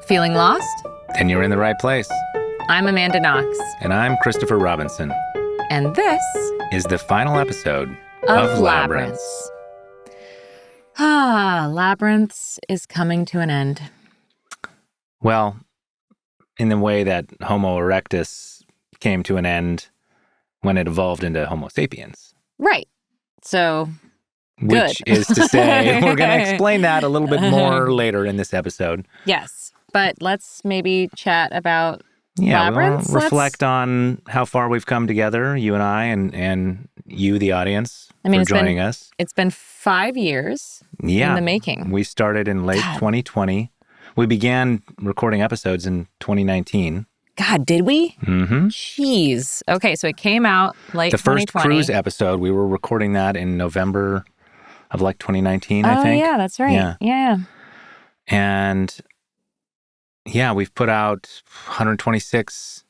Feeling lost? Then you're in the right place. I'm Amanda Knox. And I'm Christopher Robinson. And this is the final episode of Labyrinths. Labyrinths is coming to an end. Well, in the way that Homo erectus came to an end when it evolved into Homo sapiens. Right. So, good. Which is to say, we're going to explain that a little bit more later in this episode. Yes. But let's maybe chat about Labyrinths. We'll reflect on how far we've come together, you and I, and you, the audience, for joining us. It's been 5 years in the making. We started in late 2020. We began recording episodes in 2019. God, did we? Mm-hmm. Jeez. Okay, so it came out late 2020. The first cruise episode, we were recording that in November of 2019, I think. Oh, yeah, that's right. Yeah. And we've put out 126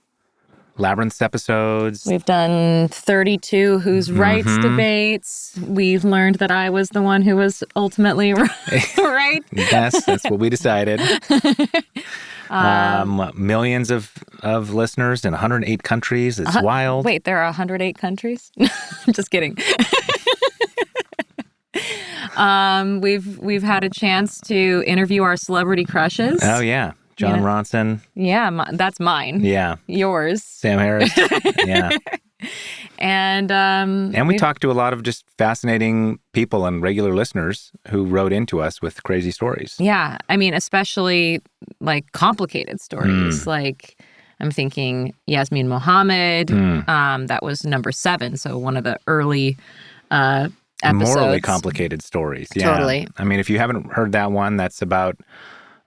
Labyrinths episodes. We've done 32 Whose Rights debates. We've learned that I was the one who was ultimately right. Yes, that's what we decided. Millions of listeners in 108 countries. It's wild. Wait, there are 108 countries? I'm just kidding. We've had a chance to interview our celebrity crushes. Oh, yeah. John Ronson. Yeah, that's mine. Yeah. Yours. Sam Harris. Yeah. And we talked to a lot of just fascinating people and regular listeners who wrote into us with crazy stories. Yeah. I mean, especially complicated stories. Like I'm thinking Yasmin Mohammed. That was number 7. So one of the early episodes. Morally complicated stories. Yeah. Totally. I mean, if you haven't heard that one, that's about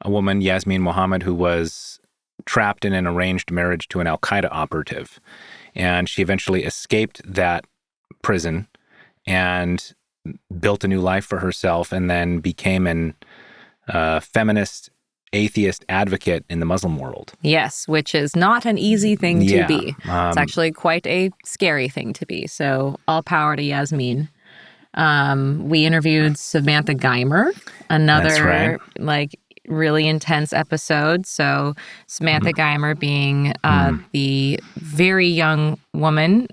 a woman, Yasmin Mohammed, who was trapped in an arranged marriage to an Al-Qaeda operative. And she eventually escaped that prison and built a new life for herself and then became an feminist, atheist advocate in the Muslim world. Yes, which is not an easy thing to be. It's actually quite a scary thing to be. So all power to Yasmin. We interviewed Samantha Geimer, another really intense episode. So Samantha Geimer being the very young woman,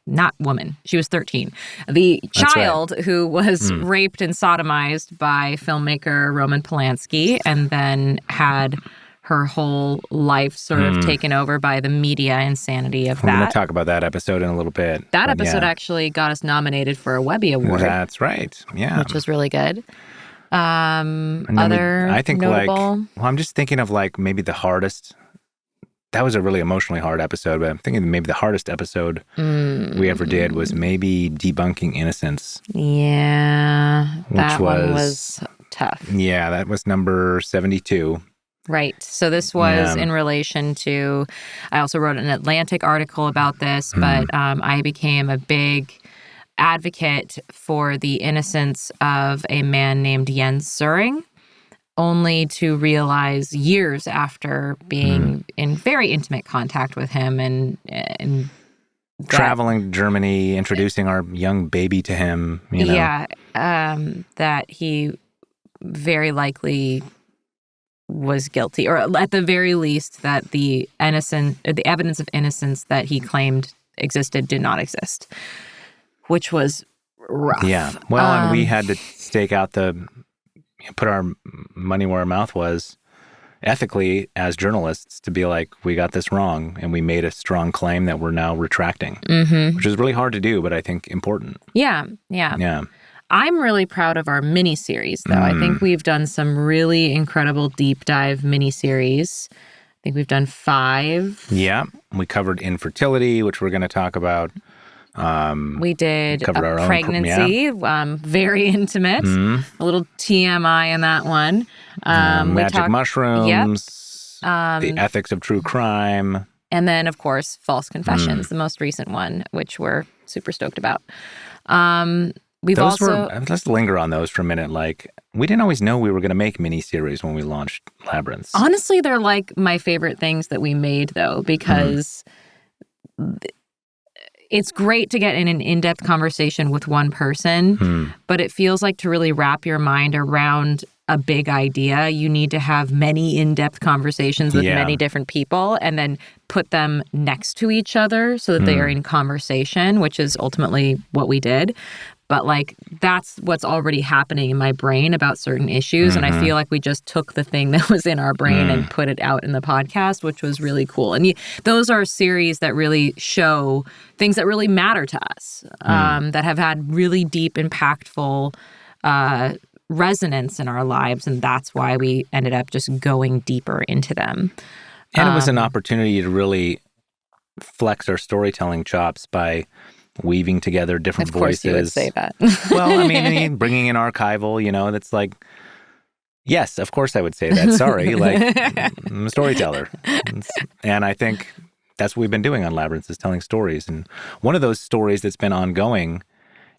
not woman, she was 13, the child who was raped and sodomized by filmmaker Roman Polanski and then had her whole life sort of taken over by the media insanity of that. We're going to talk about that episode in a little bit. That episode actually got us nominated for a Webby Award. That's right. Yeah. Which was really good. I think notable... I'm just thinking of maybe the hardest. That was a really emotionally hard episode, but I'm thinking maybe the hardest episode we ever did was maybe Debunking Innocence. Yeah. That one was tough. Yeah, that was number 72. Right. So this was in relation to, I also wrote an Atlantic article about this, but I became a big advocate for the innocence of a man named Jens Söring, only to realize years after being in very intimate contact with him and traveling to Germany, introducing our young baby to him, that he very likely was guilty, or at the very least that the evidence of innocence that he claimed existed did not exist, which was rough. Yeah. Well, and we had to put our money where our mouth was ethically as journalists to be like, we got this wrong, and we made a strong claim that we're now retracting, which is really hard to do, but I think important. Yeah. I'm really proud of our miniseries, though. I think we've done some really incredible deep dive miniseries. I think we've done 5. Yeah. We covered Infertility, which we're going to talk about. We did a pregnancy, very intimate, a little TMI in that one. Magic mushrooms, the ethics of true crime. And then, of course, False Confessions, the most recent one, which we're super stoked about. Let's linger on those for a minute. We didn't always know we were going to make miniseries when we launched Labyrinths. Honestly, they're my favorite things that we made, though, because it's great to get in an in-depth conversation with one person, but it feels like to really wrap your mind around a big idea, you need to have many in-depth conversations with many different people and then put them next to each other so that they are in conversation, which is ultimately what we did. But like, that's what's already happening in my brain about certain issues. And I feel like we just took the thing that was in our brain and put it out in the podcast, which was really cool. And those are series that really show things that really matter to us, that have had really deep, impactful resonance in our lives. And that's why we ended up just going deeper into them. And it was an opportunity to really flex our storytelling chops by weaving together different voices. Of course you would say that. Well, I mean, bringing in archival, that's like, yes, of course I would say that. Sorry, like, I'm a storyteller. And I think that's what we've been doing on Labyrinths, is telling stories. And one of those stories that's been ongoing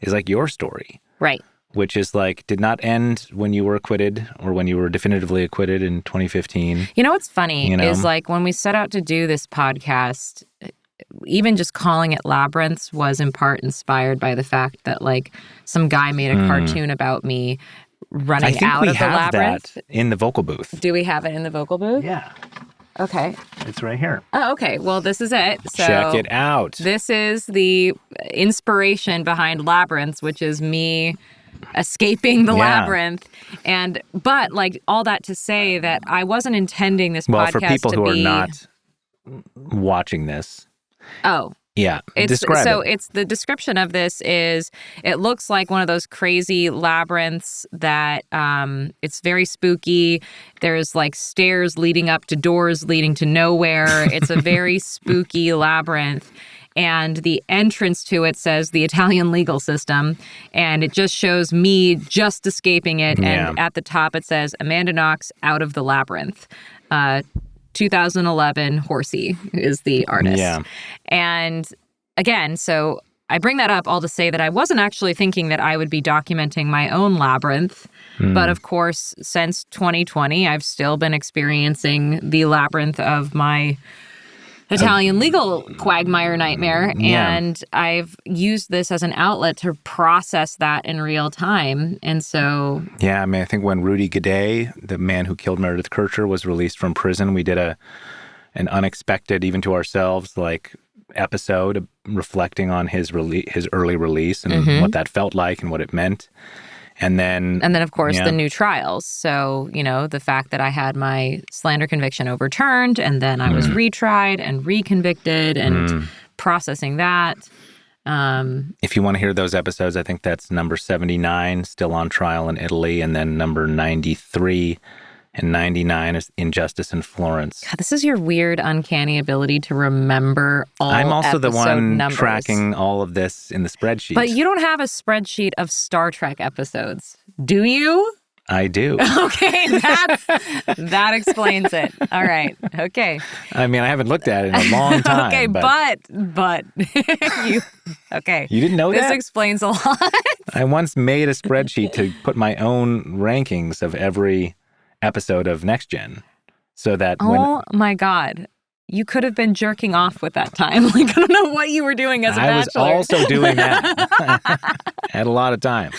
is like your story. Right. Which is like, did not end when you were acquitted or when you were definitively acquitted in 2015. You know what's funny is like when we set out to do this podcast, even just calling it Labyrinths was in part inspired by the fact that like some guy made a cartoon about me running out of the labyrinth. I think we have that in the vocal booth. Do we have it in the vocal booth? Yeah. Okay. It's right here. Oh, okay. Well, this is it. So check it out. This is the inspiration behind Labyrinths, which is me escaping the labyrinth. But like all that to say that I wasn't intending this podcast to be... Well, for people who are not watching this... Oh. Yeah. Describe it. It's the description of this is it looks like one of those crazy labyrinths that it's very spooky. There's like stairs leading up to doors leading to nowhere. It's a very spooky labyrinth. And the entrance to it says the Italian legal system. And it just shows me just escaping it. Yeah. And at the top it says Amanda Knox out of the labyrinth. 2011 Horsey is the artist. Yeah. And again, so I bring that up all to say that I wasn't actually thinking that I would be documenting my own labyrinth. But of course, since 2020, I've still been experiencing the labyrinth of my Italian legal quagmire nightmare. And I've used this as an outlet to process that in real time. And so... Yeah, I mean, I think when Rudy Gaudet, the man who killed Meredith Kircher, was released from prison, we did an unexpected, even to ourselves, like episode reflecting on his early release and what that felt like and what it meant. And then, of course, the new trials. So, the fact that I had my slander conviction overturned and then I was retried and reconvicted and processing that. If you want to hear those episodes, I think that's number 79, still on trial in Italy, and then number 93 and 99 is Injustice in Florence. God, this is your weird, uncanny ability to remember all I'm also the one numbers. Tracking all of this in the spreadsheet. But you don't have a spreadsheet of Star Trek episodes, do you? I do. Okay, that explains it. All right. Okay. I mean, I haven't looked at it in a long time. Okay, but you You didn't know that? This explains a lot. I once made a spreadsheet to put my own rankings of every episode of Next Gen, so that my God, you could have been jerking off with that time. Like, I don't know what you were doing as a bachelor. I was also doing that. Had a lot of time.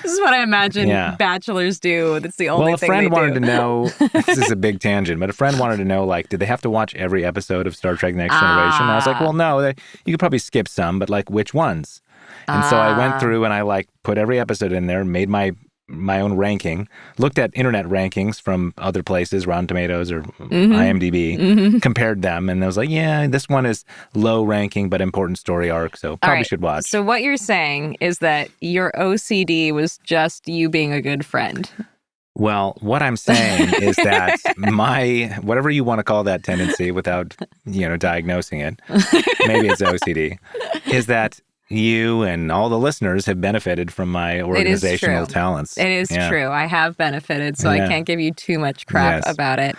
This is what I imagine bachelors do. That's the only thing they do. Well, a friend wanted to know, this is a big tangent, but a friend wanted to know, like, did they have to watch every episode of Star Trek Next Generation? And I was like, well, no, you could probably skip some, but like, which ones? And so I went through and I like put every episode in there, made my own ranking, looked at internet rankings from other places, Rotten Tomatoes or IMDb, compared them, and I was like, yeah, this one is low ranking but important story arc, so probably should watch. So what you're saying is that your OCD was just you being a good friend. Well, what I'm saying is that my, whatever you want to call that tendency without, diagnosing it, maybe it's OCD, is that you and all the listeners have benefited from my organizational talents. It is true. I have benefited, so I can't give you too much crap about it.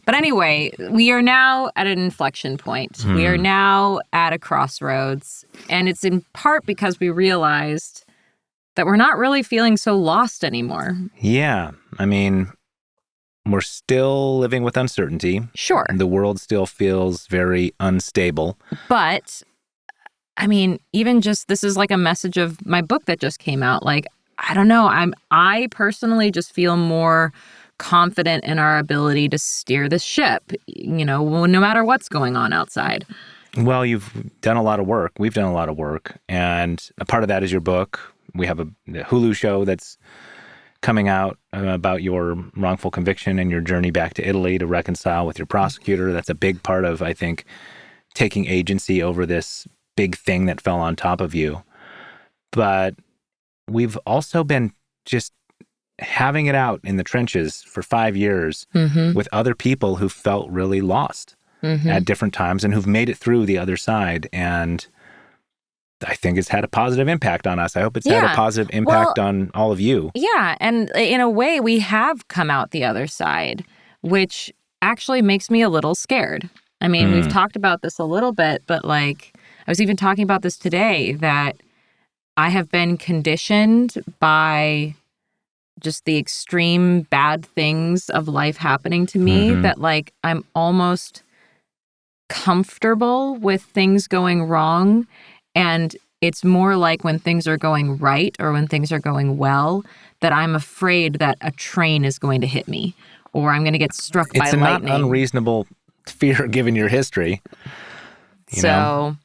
But anyway, we are now at an inflection point. We are now at a crossroads. And it's in part because we realized that we're not really feeling so lost anymore. Yeah. I mean, we're still living with uncertainty. Sure. The world still feels very unstable. But... I mean, even just, this is like a message of my book that just came out. Like, I don't know. I personally just feel more confident in our ability to steer the ship, no matter what's going on outside. Well, you've done a lot of work. We've done a lot of work. And a part of that is your book. We have a Hulu show that's coming out about your wrongful conviction and your journey back to Italy to reconcile with your prosecutor. That's a big part of, I think, taking agency over this big thing that fell on top of you. But we've also been just having it out in the trenches for 5 years with other people who felt really lost at different times and who've made it through the other side. And I think it's had a positive impact on us. I hope it's had a positive impact on all of you. Yeah. And in a way, we have come out the other side, which actually makes me a little scared. I mean, we've talked about this a little bit, but like, I was even talking about this today, that I have been conditioned by just the extreme bad things of life happening to me that like I'm almost comfortable with things going wrong. And it's more like when things are going right or when things are going well that I'm afraid that a train is going to hit me or I'm going to get struck by lightning. It's not unreasonable fear given your history. You know?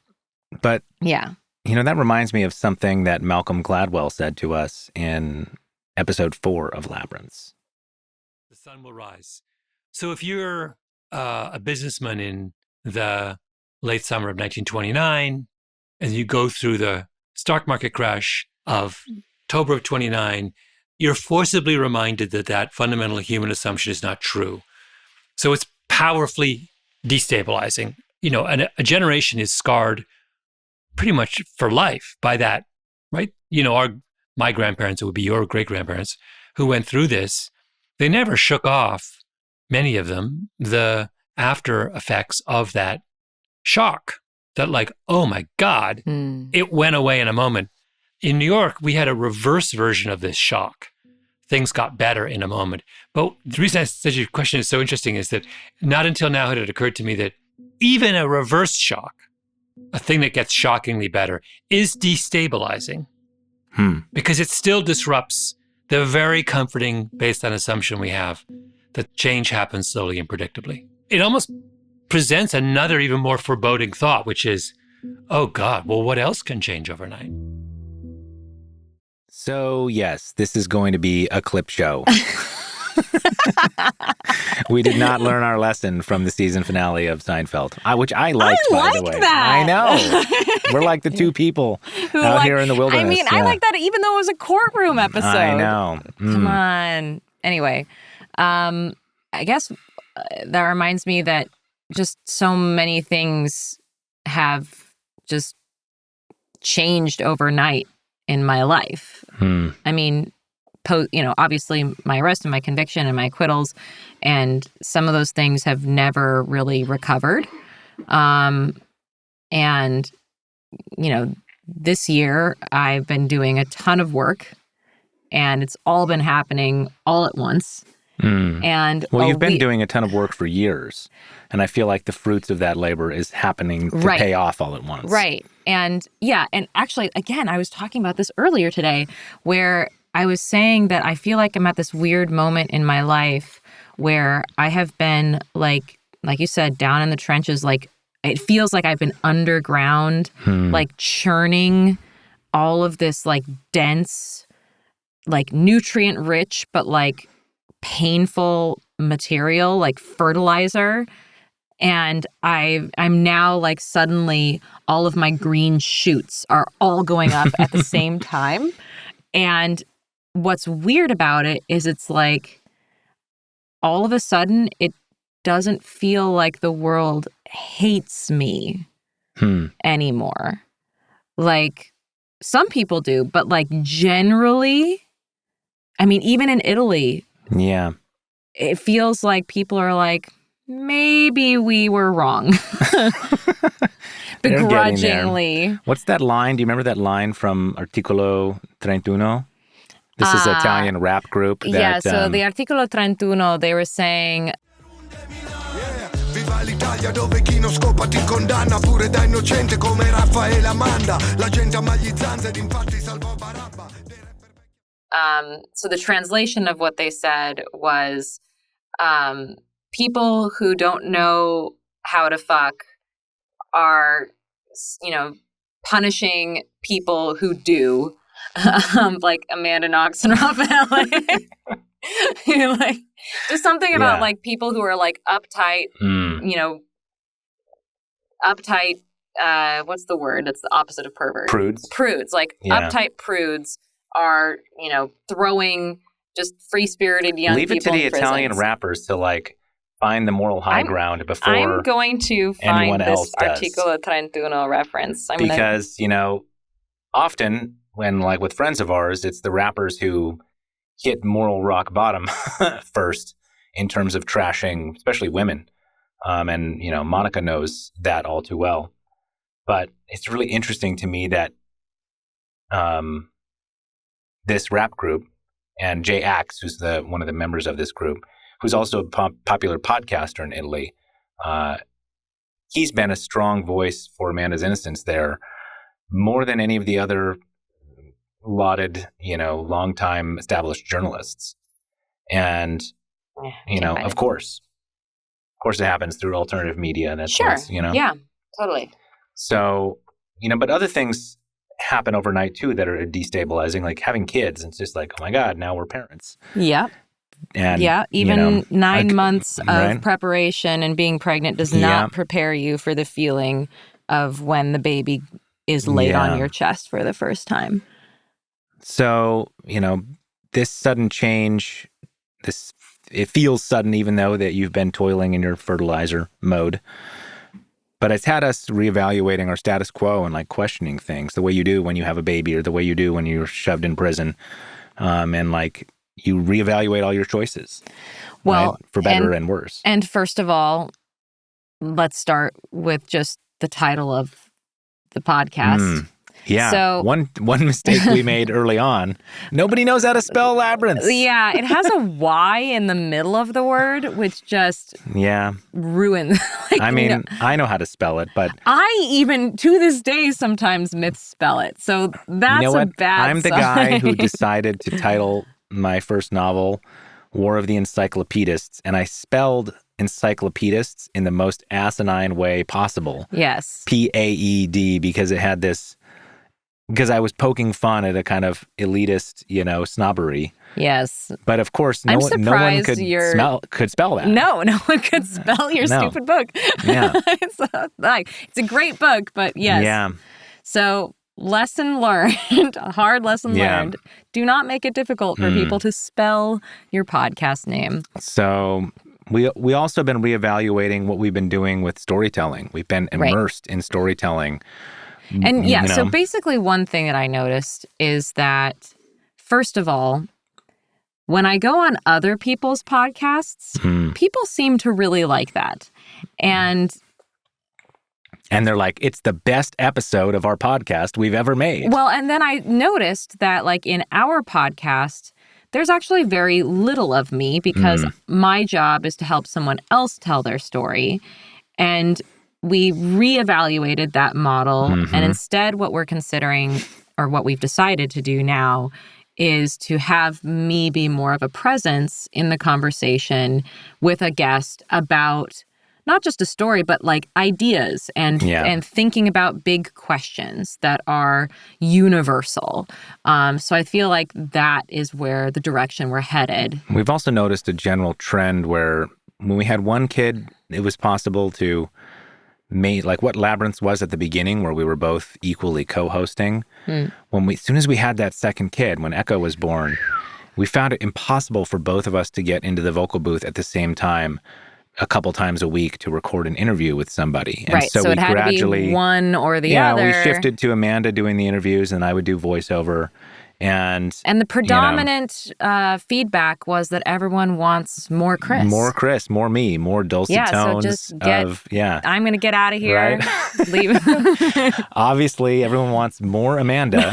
But yeah. That reminds me of something that Malcolm Gladwell said to us in episode 4 of Labyrinths. The sun will rise. So if you're a businessman in the late summer of 1929, and you go through the stock market crash of October of 29, you're forcibly reminded that that fundamental human assumption is not true. So it's powerfully destabilizing. And a generation is scarred pretty much for life by that, right? My grandparents, it would be your great-grandparents, who went through this, they never shook off, many of them, the after effects of that shock. That like, oh my God, it went away in a moment. In New York, we had a reverse version of this shock. Things got better in a moment. But the reason I said your question is so interesting is that not until now had it occurred to me that even a reverse shock, a thing that gets shockingly better, is destabilizing. Because it still disrupts the very comforting baseline assumption we have that change happens slowly and predictably. It almost presents another even more foreboding thought, which is, oh God, well, what else can change overnight? So yes, this is going to be a clip show. We did not learn our lesson from the season finale of Seinfeld, which I liked, by the way. That. I know. We're like the two people out here in the wilderness. I mean, I like that even though it was a courtroom episode. I know. Come on. Anyway, I guess that reminds me that just so many things have just changed overnight in my life. I mean, obviously my arrest and my conviction and my acquittals, and some of those things have never really recovered. And, this year I've been doing a ton of work and it's all been happening all at once. And you've been doing a ton of work for years, and I feel like the fruits of that labor is happening to pay off all at once. Right. And and actually, again, I was talking about this earlier today, where I was saying that I feel like I'm at this weird moment in my life where I have been like you said, down in the trenches. Like it feels like I've been underground, like churning all of this like dense, like nutrient rich, but like painful material, like fertilizer. And I'm now like suddenly all of my green shoots are all going up at the same time. And what's weird about it is it's like all of a sudden it doesn't feel like the world hates me anymore. Like some people do, but like generally, I mean, even in Italy, it feels like people are like, maybe we were wrong. Begrudgingly. What's that line? Do you remember that line from Articolo 31? This is an Italian rap group. So the Articolo 31, they were saying, Viva l'Italia dove chi non scopa ti condanna pure da innocente come Raffaele Amanda la gente ama gli zanzari infatti salvò Barabba. So the translation of what they said was, people who don't know how to fuck are, punishing people who do, like Amanda Knox and Raphael. Like, just something about like people who are like uptight, uptight. What's the word? It's the opposite of pervert. Prudes. Like uptight prudes are, throwing just free-spirited young people in prisons. Leave it to the Italian rappers to like find the moral high ground before I'm going to find this Articolo 31 reference. Because, often when like with friends of ours, it's the rappers who hit moral rock bottom first in terms of trashing, especially women. And, Monica knows that all too well. But it's really interesting to me that this rap group and Jay Axe, who's one of the members of this group, who's also a popular podcaster in Italy, he's been a strong voice for Amanda's innocence there, more than any of the other lauded, longtime established journalists. And, of course it happens through alternative media. And that's Yeah, totally. So, but other things happen overnight too that are destabilizing, like having kids. It's just like, oh my God, now we're parents. Yeah. And even 9 months of preparation and being pregnant does not prepare you for the feeling of when the baby is laid on your chest for the first time. So, this sudden change, it feels sudden even though that you've been toiling in your fertilizer mode. But it's had us reevaluating our status quo and like questioning things the way you do when you have a baby or the way you do when you're shoved in prison. And like you reevaluate all your choices. Well, right? For better and worse. And first of all, let's start with just the title of the podcast. Yeah. So, one mistake we made early on. Nobody knows how to spell Labyrinths. Yeah, it has a Y in the middle of the word, which just ruins. I know how to spell it, but I even to this day sometimes misspell it. So that's a bad I'm the sign. guy who decided to title my first novel War of the Encyclopedists, and I spelled encyclopedists in the most asinine way possible. Yes. PAED, because it had this. Because I was poking fun at a kind of elitist, snobbery. Yes. But of course, no one could spell that. No one could spell your stupid book. Yeah. It's a great book, but yes. Yeah. So, lesson learned, a hard lesson learned. Do not make it difficult for people to spell your podcast name. So, we also have been reevaluating what we've been doing with storytelling. We've been immersed in storytelling. And so basically one thing that I noticed is that, first of all, when I go on other people's podcasts, people seem to really like that. And they're like, it's the best episode of our podcast we've ever made. Well, and then I noticed that like in our podcast, there's actually very little of me because my job is to help someone else tell their story. And we reevaluated that model, and instead what we're considering, or what we've decided to do now, is to have me be more of a presence in the conversation with a guest about not just a story, but like ideas and thinking about big questions that are universal. So I feel like that is where the direction we're headed. We've also noticed a general trend where when we had one kid, it was possible to made like what Labyrinths was at the beginning, where we were both equally co-hosting. As soon as we had that second kid, when Echo was born, we found it impossible for both of us to get into the vocal booth at the same time a couple times a week to record an interview with somebody. And so it had to be one or the other. Yeah, we shifted to Amanda doing the interviews and I would do voiceover. And the predominant feedback was that everyone wants more Chris. More Chris, more me, more dulcet tones. So just I'm going to get out of here. Right? Leave. Obviously, everyone wants more Amanda.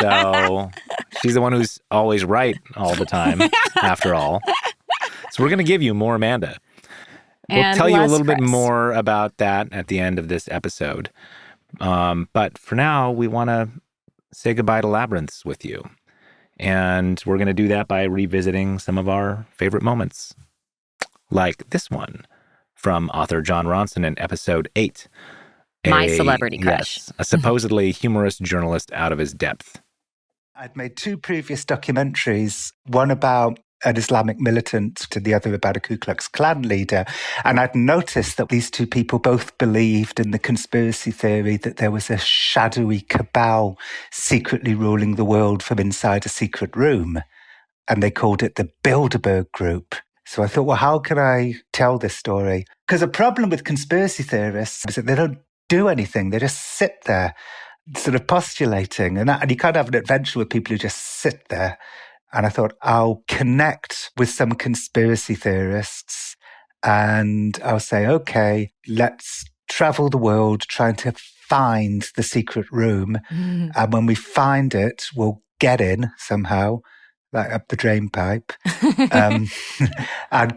So she's the one who's always right all the time, after all. So we're going to give you more Amanda. We'll tell you a little bit more about that at the end of this episode. But for now, we want to say goodbye to Labyrinths with you. And we're going to do that by revisiting some of our favorite moments, like this one from author John Ronson in episode 8. My Celebrity Crush. Yes, a supposedly humorous journalist out of his depth. I'd made 2 previous documentaries, one about an Islamic militant and the other about a Ku Klux Klan leader. And I'd noticed that these 2 people both believed in the conspiracy theory that there was a shadowy cabal secretly ruling the world from inside a secret room. And they called it the Bilderberg Group. So I thought, well, how can I tell this story? Because a problem with conspiracy theorists is that they don't do anything. They just sit there sort of postulating. And you can't have an adventure with people who just sit there. And I thought, I'll connect with some conspiracy theorists and I'll say, okay, let's travel the world trying to find the secret room. Mm. And when we find it, we'll get in somehow, like up the drain pipe, and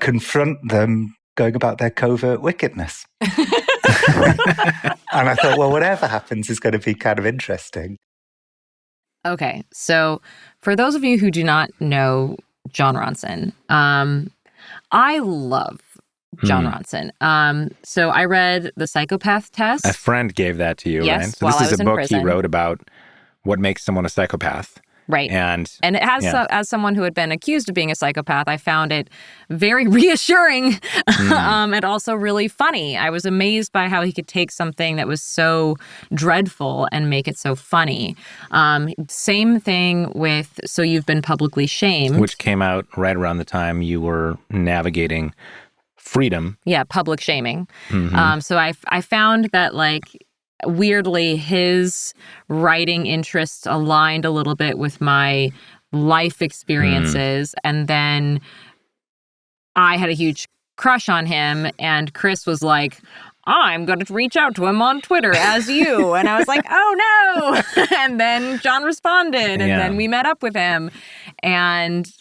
confront them going about their covert wickedness. And I thought, well, whatever happens is going to be kind of interesting. Okay, so for those of you who do not know John Ronson, I love John Ronson. So I read The Psychopath Test. A friend gave that to you, yes, right? So while this I is was a in book prison. He wrote about what makes someone a psychopath. Right. And it has, as someone who had been accused of being a psychopath, I found it very reassuring and also really funny. I was amazed by how he could take something that was so dreadful and make it so funny. Same thing with So You've Been Publicly Shamed. Which came out right around the time you were navigating freedom. Yeah, public shaming. Mm-hmm. So I found that, like, weirdly, his writing interests aligned a little bit with my life experiences. And then I had a huge crush on him. And Chris was like, I'm going to reach out to him on Twitter as you. And I was like, oh, no. And then John responded. And then we met up with him. And,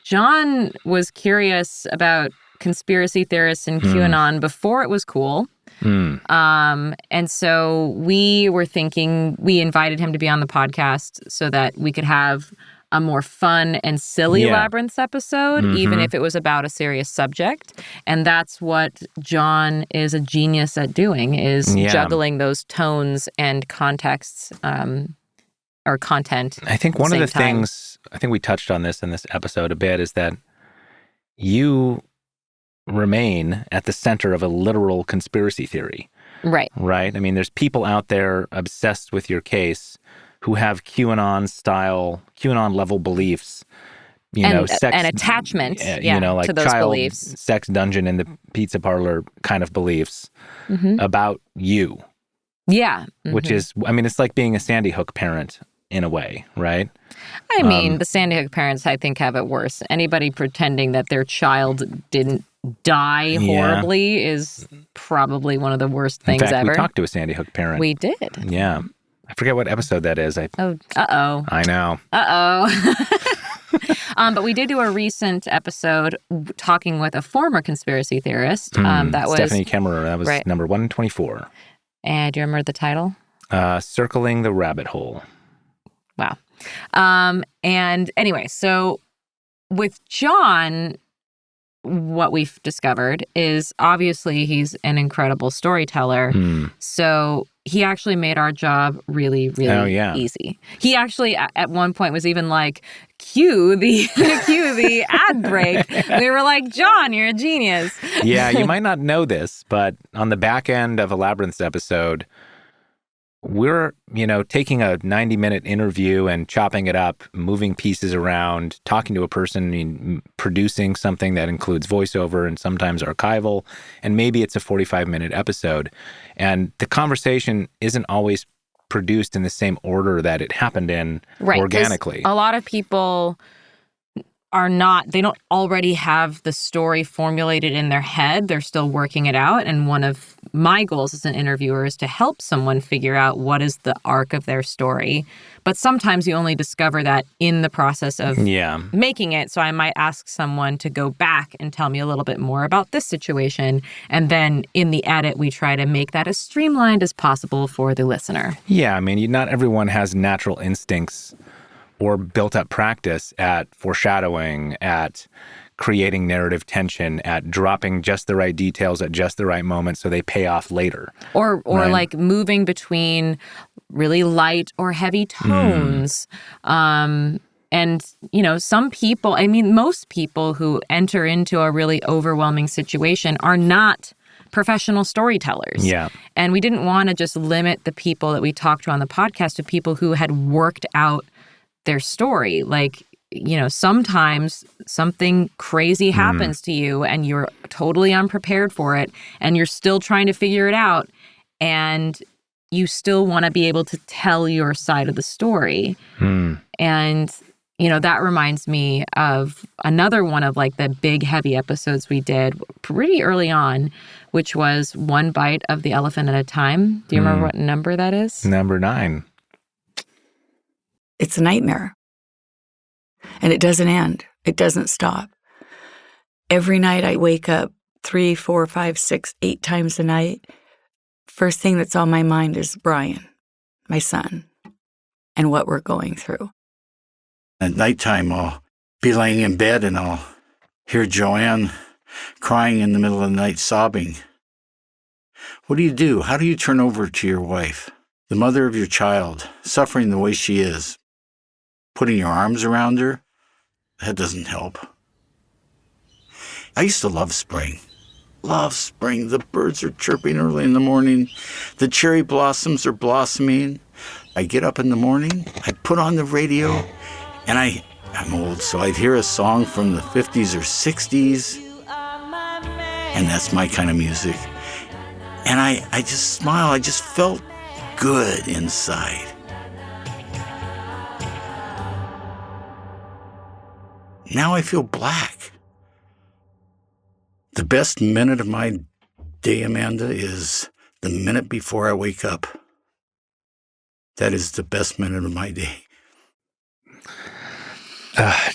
John was curious about conspiracy theorists and QAnon before it was cool. And so we were thinking, we invited him to be on the podcast so that we could have a more fun and silly Labyrinths episode, even if it was about a serious subject. And that's what John is a genius at doing, is juggling those tones and contexts or content. I think one of the things, I think we touched on this in this episode a bit, is that you remain at the center of a literal conspiracy theory. Right. Right? I mean, there's people out there obsessed with your case who have QAnon-level beliefs, sex, and attachment, like to those child beliefs. Sex dungeon in the pizza parlor kind of beliefs about you. Yeah. Which is, I mean, it's like being a Sandy Hook parent in a way, right? I mean, the Sandy Hook parents, I think, have it worse. Anybody pretending that their child didn't die horribly is probably one of the worst things in fact, ever. We talked to a Sandy Hook parent. We did. Yeah. I forget what episode that is. Uh-oh. I know. Uh-oh. But we did do a recent episode talking with a former conspiracy theorist. That was Stephanie Kemmerer. That was number 124. And do you remember the title? Circling the Rabbit Hole. Wow. And anyway, so with John, what we've discovered is obviously he's an incredible storyteller. So he actually made our job really, really easy. He actually at one point was even like, cue the ad break. We were like, John, you're a genius. Yeah, you might not know this, but on the back end of a Labyrinths episode, we're, taking a 90-minute interview and chopping it up, moving pieces around, talking to a person, producing something that includes voiceover and sometimes archival, and maybe it's a 45-minute episode. And the conversation isn't always produced in the same order that it happened in organically. A lot of people they don't already have the story formulated in their head. They're still working it out. And one of my goals as an interviewer is to help someone figure out what is the arc of their story. But sometimes you only discover that in the process of making it. So I might ask someone to go back and tell me a little bit more about this situation. And then in the edit, we try to make that as streamlined as possible for the listener. Yeah, I mean, not everyone has natural instincts or built up practice at foreshadowing, at creating narrative tension, at dropping just the right details at just the right moment so they pay off later. Or right? like moving between really light or heavy tones. And, some people, most people who enter into a really overwhelming situation are not professional storytellers. Yeah. And we didn't want to just limit the people that we talked to on the podcast to people who had worked out their story. Like, sometimes something crazy happens to you and you're totally unprepared for it and you're still trying to figure it out. And you still want to be able to tell your side of the story. And, that reminds me of another one of like the big heavy episodes we did pretty early on, which was One Bite of the Elephant at a Time. Do you remember what number that is? Number 9. It's a nightmare. And it doesn't end. It doesn't stop. Every night I wake up 3, 4, 5, 6, 8 times a night. First thing that's on my mind is Brian, my son, and what we're going through. At nighttime, I'll be laying in bed and I'll hear Joanne crying in the middle of the night, sobbing. What do? How do you turn over to your wife, the mother of your child, suffering the way she is? Putting your arms around her? That doesn't help. I used to love spring. Love spring. The birds are chirping early in the morning. The cherry blossoms are blossoming. I get up in the morning, I put on the radio, and I'm old, so I'd hear a song from the 50s or 60s, and that's my kind of music. And I just smile. I just felt good inside. Now I feel black. The best minute of my day, Amanda, is the minute before I wake up. That is the best minute of my day.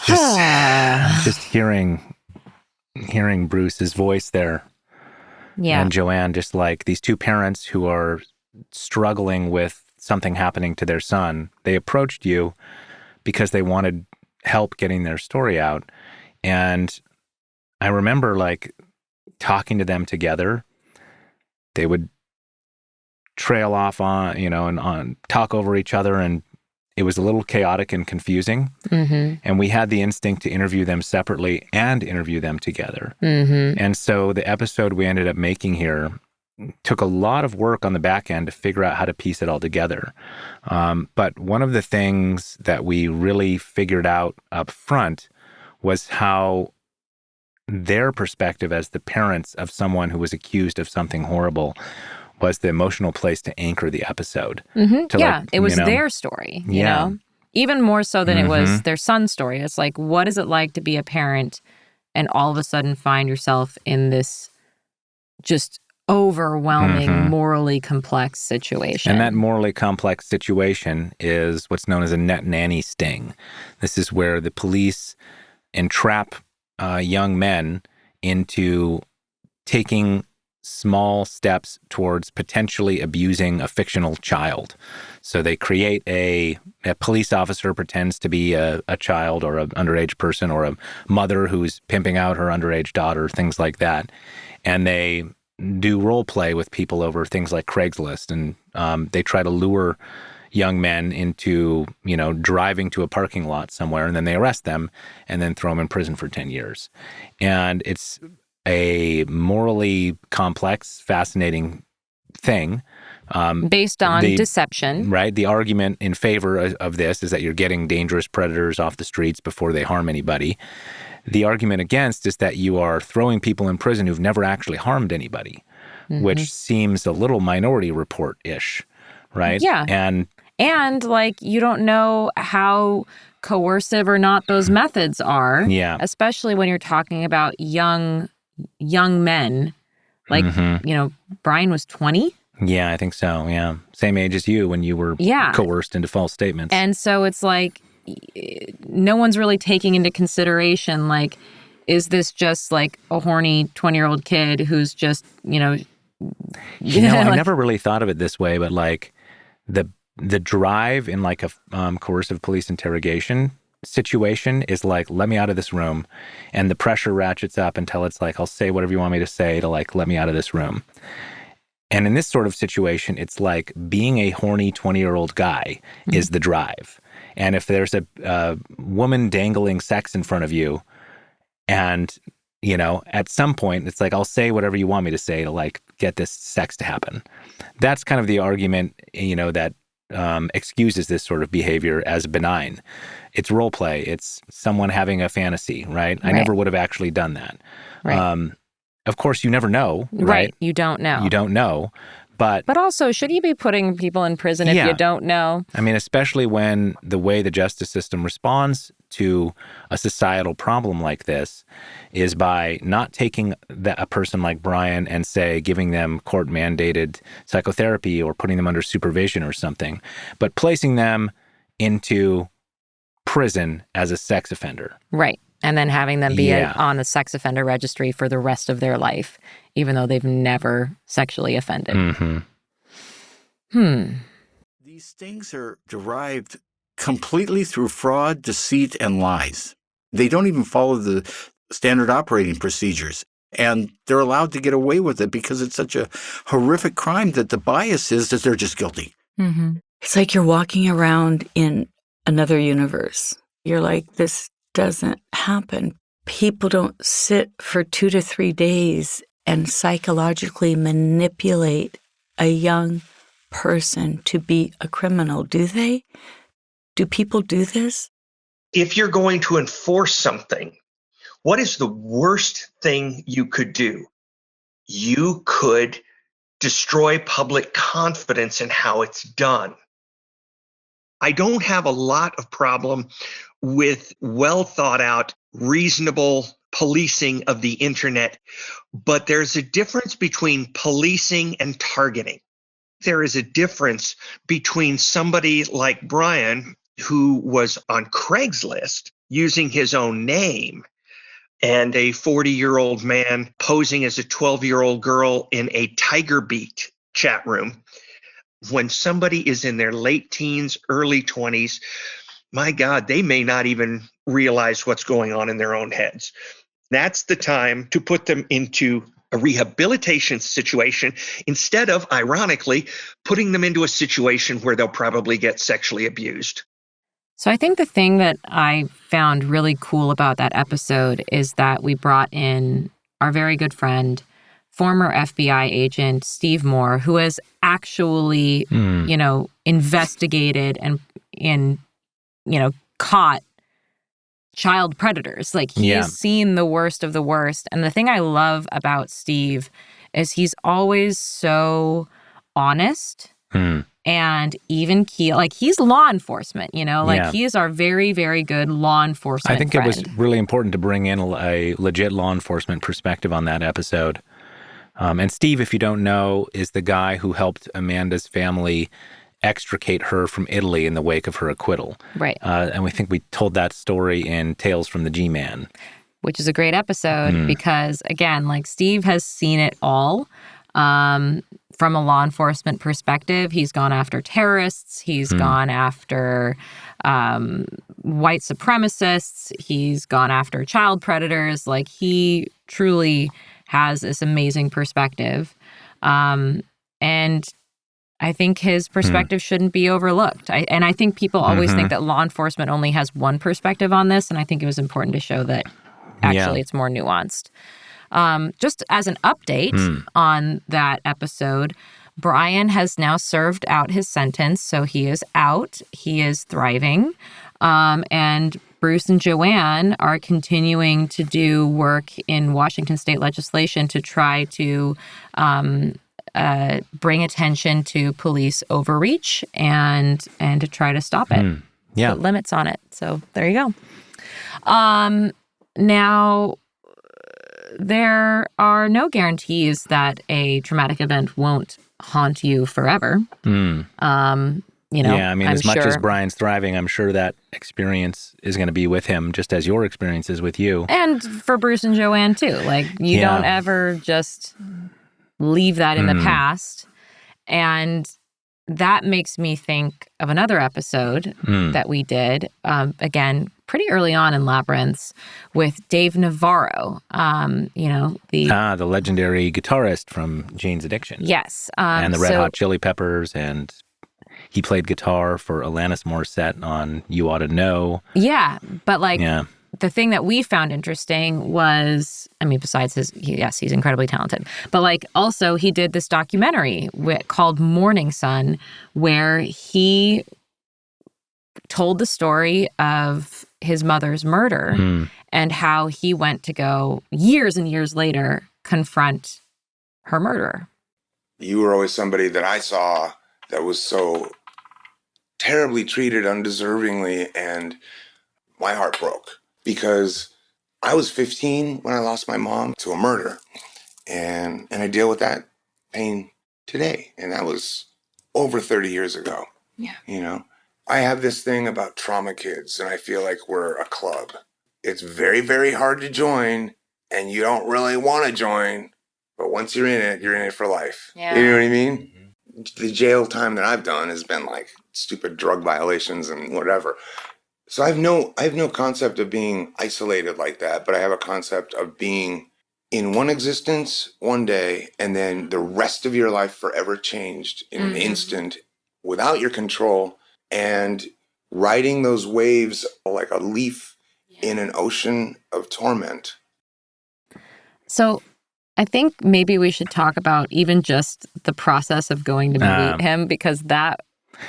Just hearing Bruce's voice there. Yeah. And Joanne, just like these two parents who are struggling with something happening to their son. They approached you because they wanted help getting their story out. And I remember like talking to them together. They would trail off on, and talk over each other, and it was a little chaotic and confusing. And we had the instinct to interview them separately and interview them together. And so the episode we ended up making here took a lot of work on the back end to figure out how to piece it all together. But one of the things that we really figured out up front was how their perspective as the parents of someone who was accused of something horrible was the emotional place to anchor the episode. It was their story, you know? Even more so than it was their son's story. It's like, what is it like to be a parent and all of a sudden find yourself in this just overwhelming, morally complex situation? And that morally complex situation is what's known as a net nanny sting. This is where the police entrap young men into taking small steps towards potentially abusing a fictional child. So they create a police officer pretends to be a child or an underage person, or a mother who's pimping out her underage daughter, things like that. And they do role play with people over things like Craigslist. And they try to lure young men into, driving to a parking lot somewhere, and then they arrest them and then throw them in prison for 10 years. And it's a morally complex, fascinating thing. Based on deception. Right. The argument in favor of this is that you're getting dangerous predators off the streets before they harm anybody. The argument against is that you are throwing people in prison who've never actually harmed anybody, which seems a little Minority Report-ish, right? Yeah. And like, you don't know how coercive or not those methods are. Yeah. Especially when you're talking about young men. Like, Brian was 20. Yeah, I think so. Yeah. Same age as you when you were coerced into false statements. And so it's like, no one's really taking into consideration, like, is this just like a horny 20-year-old kid who's just, I never really thought of it this way, but like the the drive in like a coercive police interrogation situation is like, let me out of this room. And the pressure ratchets up until it's like, I'll say whatever you want me to say to like, let me out of this room. And in this sort of situation, it's like being a horny 20-year-old guy is the drive. And if there's a woman dangling sex in front of you, and, you know, at some point, it's like, I'll say whatever you want me to say to like get this sex to happen. That's kind of the argument, you know, that excuses this sort of behavior as benign. It's role play. It's someone having a fantasy, right? I never would have actually done that. Right. Of course, you never know, right? You don't know. You don't know. But also, should you be putting people in prison if you don't know? I mean, especially when the way the justice system responds to a societal problem like this is by not taking a person like Brian and, say, giving them court-mandated psychotherapy or putting them under supervision or something, but placing them into prison as a sex offender. Right. And then having them be on the sex offender registry for the rest of their life, even though they've never sexually offended. These things are derived completely through fraud, deceit, and lies. They don't even follow the standard operating procedures. And they're allowed to get away with it because it's such a horrific crime that the bias is that they're just guilty. It's like you're walking around in another universe. You're like, this doesn't happen. People don't sit for 2 to 3 days and psychologically manipulate a young person to be a criminal, do they? Do people do this? If you're going to enforce something, what is the worst thing you could do? You could destroy public confidence in how it's done. I don't have a lot of problem with well thought out, reasonable policing of the internet, but there's a difference between policing and targeting. There is a difference between somebody like Brian, who was on Craigslist using his own name, and a 40-year-old man posing as a 12-year-old girl in a Tiger Beat chat room. When somebody is in their late teens, early 20s, my God, they may not even realize what's going on in their own heads. That's the time to put them into a rehabilitation situation instead of, ironically, putting them into a situation where they'll probably get sexually abused. So I think the thing that I found really cool about that episode is that we brought in our very good friend, former FBI agent Steve Moore, who has actually, investigated and caught child predators. Like, he's seen the worst of the worst. And the thing I love about Steve is he's always so honest and even keel. Like, he's law enforcement, he is our very, very good law enforcement I think friend. It was really important to bring in a legit law enforcement perspective on that episode. And Steve, if you don't know, is the guy who helped Amanda's family extricate her from Italy in the wake of her acquittal. Right. And we think we told that story in Tales from the G-Man. Which is a great episode because, again, like, Steve has seen it all from a law enforcement perspective. He's gone after terrorists. He's gone after white supremacists. He's gone after child predators. Like, he truly has this amazing perspective. And I think his perspective shouldn't be overlooked. I think people always think that law enforcement only has one perspective on this, and I think it was important to show that actually it's more nuanced. Just as an update on that episode, Brian has now served out his sentence, so he is out. He is thriving. And Bruce and Joanne are continuing to do work in Washington state legislation to try to bring attention to police overreach and to try to stop it. Put limits on it. So there you go. Now, there are no guarantees that a traumatic event won't haunt you forever. As much as Brian's thriving, I'm sure that experience is going to be with him, just as your experience is with you. And for Bruce and Joanne, too. Like, you don't ever just leave that in the past. And that makes me think of another episode that we did, again, pretty early on in Labyrinths, with Dave Navarro, the legendary guitarist from Jane's Addiction. Yes. And the Red Hot Chili Peppers, and he played guitar for Alanis Morissette on You Ought to Know. Yeah, but the thing that we found interesting was, besides he's incredibly talented, but also he did this documentary called Morning Sun, where he told the story of his mother's murder and how he went to go years and years later confront her murderer. You were always somebody that I saw that was so terribly treated undeservingly, and my heart broke. Because I was 15 when I lost my mom to a murder. And I deal with that pain today. And that was over 30 years ago. Yeah. I have this thing about trauma kids, and I feel like we're a club. It's very, very hard to join, and you don't really want to join. But once you're in it for life. Yeah. You know what I mean? Mm-hmm. The jail time that I've done has been stupid drug violations and whatever. So I have no concept of being isolated like that, but I have a concept of being in one existence one day, and then the rest of your life forever changed in an instant without your control, and riding those waves like a leaf in an ocean of torment. So I think maybe we should talk about even just the process of going to meet him, because that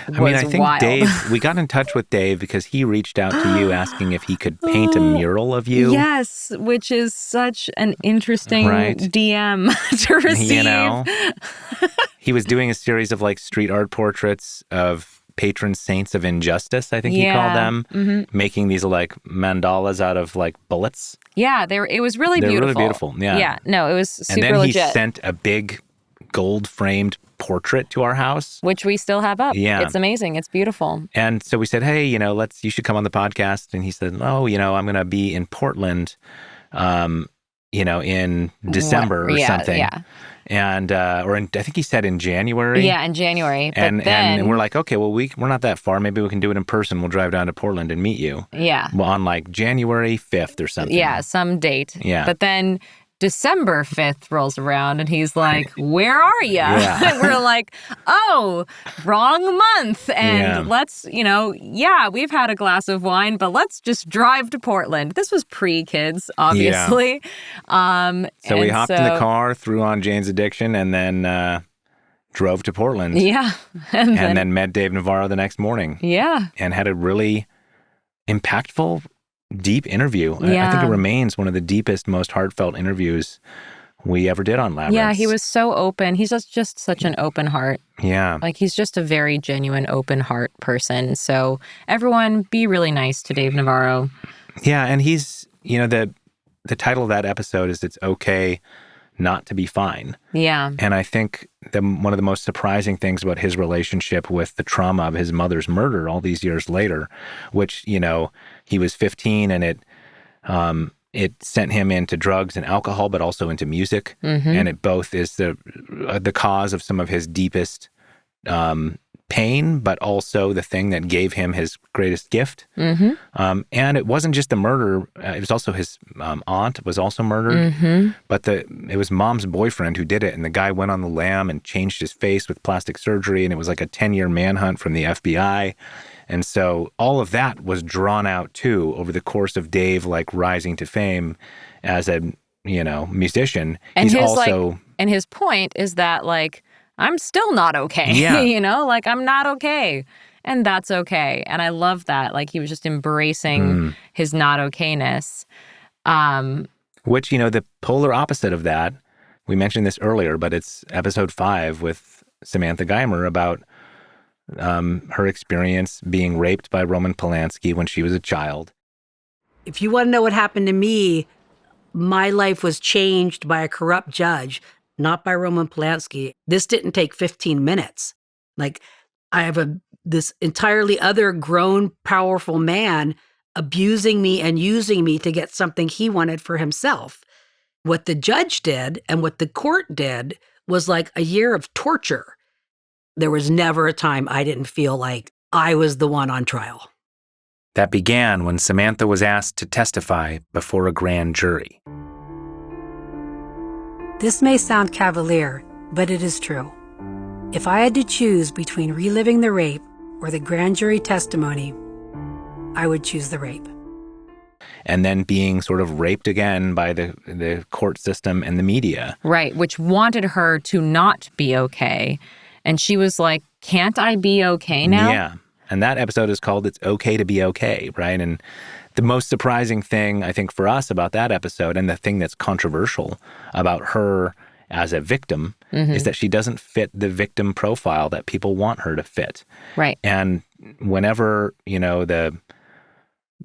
I think wild. Dave, we got in touch with Dave because he reached out to you asking if he could paint a mural of you. Yes, which is such an interesting DM to receive. He was doing a series of street art portraits of patron saints of injustice, I think he called them, making these mandalas out of bullets. Yeah, it was really beautiful. Really beautiful. Yeah. Yeah, no, it was super legit. And then legit. He sent a big gold-framed portrait to our house, which we still have up. Yeah, it's amazing. It's beautiful. And so we said, hey, you should come on the podcast. And he said, I'm going to be in Portland, in December or something. Yeah. And I think he said in January. Yeah, in January. But and we're like, okay, well, we're not that far. Maybe we can do it in person. We'll drive down to Portland and meet you. Yeah. Well, on January 5th or something. Yeah, some date. Yeah. But then December 5th rolls around and he's like, where are you? Yeah. And we're like, oh, wrong month. And let's, we've had a glass of wine, but let's just drive to Portland. This was pre-kids, obviously. Yeah. So we hopped in the car, threw on Jane's Addiction, and then drove to Portland. Yeah. And then met Dave Navarro the next morning. Yeah. And had a really impactful, deep interview. Yeah. I think it remains one of the deepest, most heartfelt interviews we ever did on Labyrinths. Yeah, he was so open. He's just such an open heart. Yeah. He's just a very genuine, open heart person. So everyone be really nice to Dave Navarro. Yeah, and he's, the title of that episode is It's Okay Not to Be Fine. Yeah. And I think one of the most surprising things about his relationship with the trauma of his mother's murder all these years later, which, he was 15 and it sent him into drugs and alcohol, but also into music. Mm-hmm. And it both is the cause of some of his deepest pain, but also the thing that gave him his greatest gift. Mm-hmm. And it wasn't just the murder. It was also his aunt was also murdered. Mm-hmm. But it was mom's boyfriend who did it. And the guy went on the lam and changed his face with plastic surgery. And it was like a 10-year manhunt from the FBI. And so all of that was drawn out too over the course of Dave rising to fame as a musician. And and his point is that I'm still not okay. Yeah. I'm not okay. And that's okay. And I love that. He was just embracing his not okayness. Which, the polar opposite of that, we mentioned this earlier, but it's episode 5 with Samantha Geimer about her experience being raped by Roman Polanski when she was a child. If you want to know what happened to me, my life was changed by a corrupt judge, not by Roman Polanski. This didn't take 15 minutes. I have this entirely other grown, powerful man abusing me and using me to get something he wanted for himself. What the judge did and what the court did was a year of torture. There was never a time I didn't feel like I was the one on trial. That began when Samantha was asked to testify before a grand jury. This may sound cavalier, but it is true. If I had to choose between reliving the rape or the grand jury testimony, I would choose the rape. And then being sort of raped again by the court system and the media. Right, which wanted her to not be okay. And she was like, can't I be okay now? Yeah. And that episode is called It's Okay to Be Okay, right? And the most surprising thing, I think, for us about that episode, and the thing that's controversial about her as a victim, is that she doesn't fit the victim profile that people want her to fit. Right. And whenever, the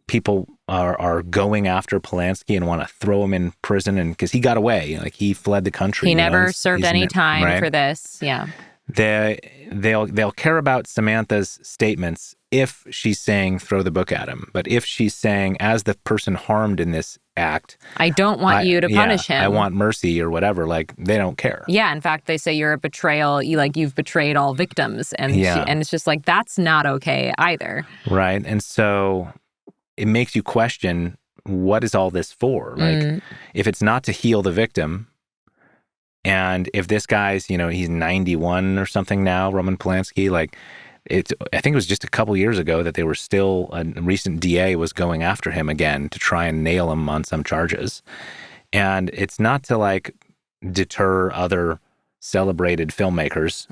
people are going after Polanski and want to throw him in prison, and because he got away, like he fled the country. He never served any time for this. Yeah. They'll care about Samantha's statements if she's saying throw the book at him. But if she's saying, as the person harmed in this act, I don't want you to punish him. I want mercy or whatever, like they don't care. Yeah, in fact, they say you're a betrayal. You've betrayed all victims. And and it's just like, that's not okay either. Right. And so it makes you question, what is all this for? Like, if it's not to heal the victim, and if this guy's, he's 91 or something now, Roman Polanski, like I think it was just a couple years ago that they were still, a recent DA was going after him again to try and nail him on some charges. And it's not to like deter other celebrated filmmakers,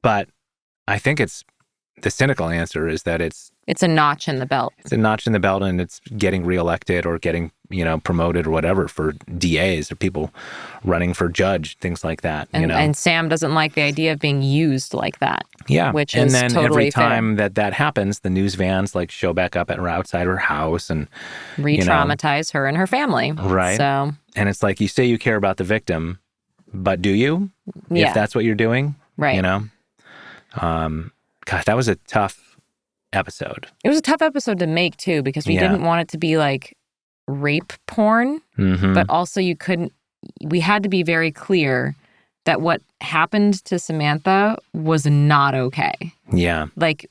but I think the cynical answer is that it's a notch in the belt. It's a notch in the belt, and it's getting reelected or getting, promoted or whatever for DAs or people running for judge, things like that. And Sam doesn't like the idea of being used like that. Yeah. Which and is then totally every time fair. that happens, the news vans like show back up at her outside her house and re-traumatize her and her family. Right. So, and it's like, you say you care about the victim, but do you? Yeah. If that's what you're doing? Right. Gosh, that was a tough episode. It was a tough episode to make too, because we didn't want it to be like rape porn, but also we had to be very clear that what happened to Samantha was not okay. Yeah. Like,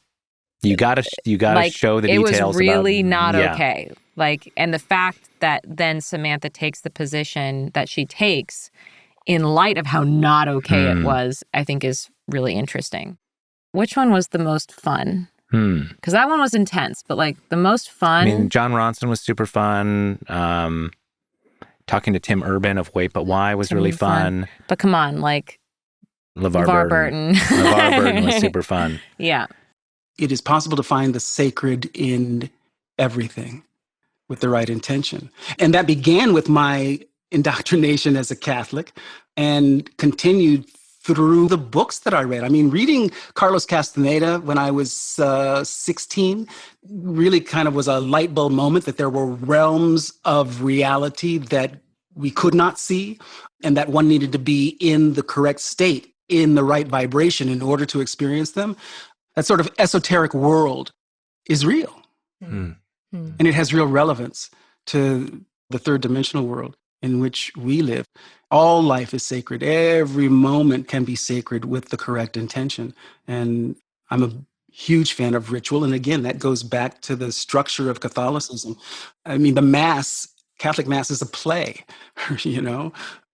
you gotta show the details. It was really not yeah. okay. Like, and the fact that then Samantha takes the position that she takes in light of how not okay it was, I think is really interesting. Which one was the most fun? Because that one was intense, but like the most fun. I mean, John Ronson was super fun. Talking to Tim Urban of Wait But Why was really fun. But come on, like LeVar Burton. LeVar Burton was super fun. Yeah. It is possible to find the sacred in everything with the right intention. And that began with my indoctrination as a Catholic and continued through the books that I read. I mean, reading Carlos Castaneda when I was 16 really kind of was a light bulb moment that there were realms of reality that we could not see, and that one needed to be in the correct state, in the right vibration in order to experience them. That sort of esoteric world is real. And it has real relevance to the third dimensional world in which we live. All life is sacred. Every moment can be sacred with the correct intention. And I'm a huge fan of ritual. And again, that goes back to the structure of Catholicism. I mean, the Mass, Catholic Mass is a play,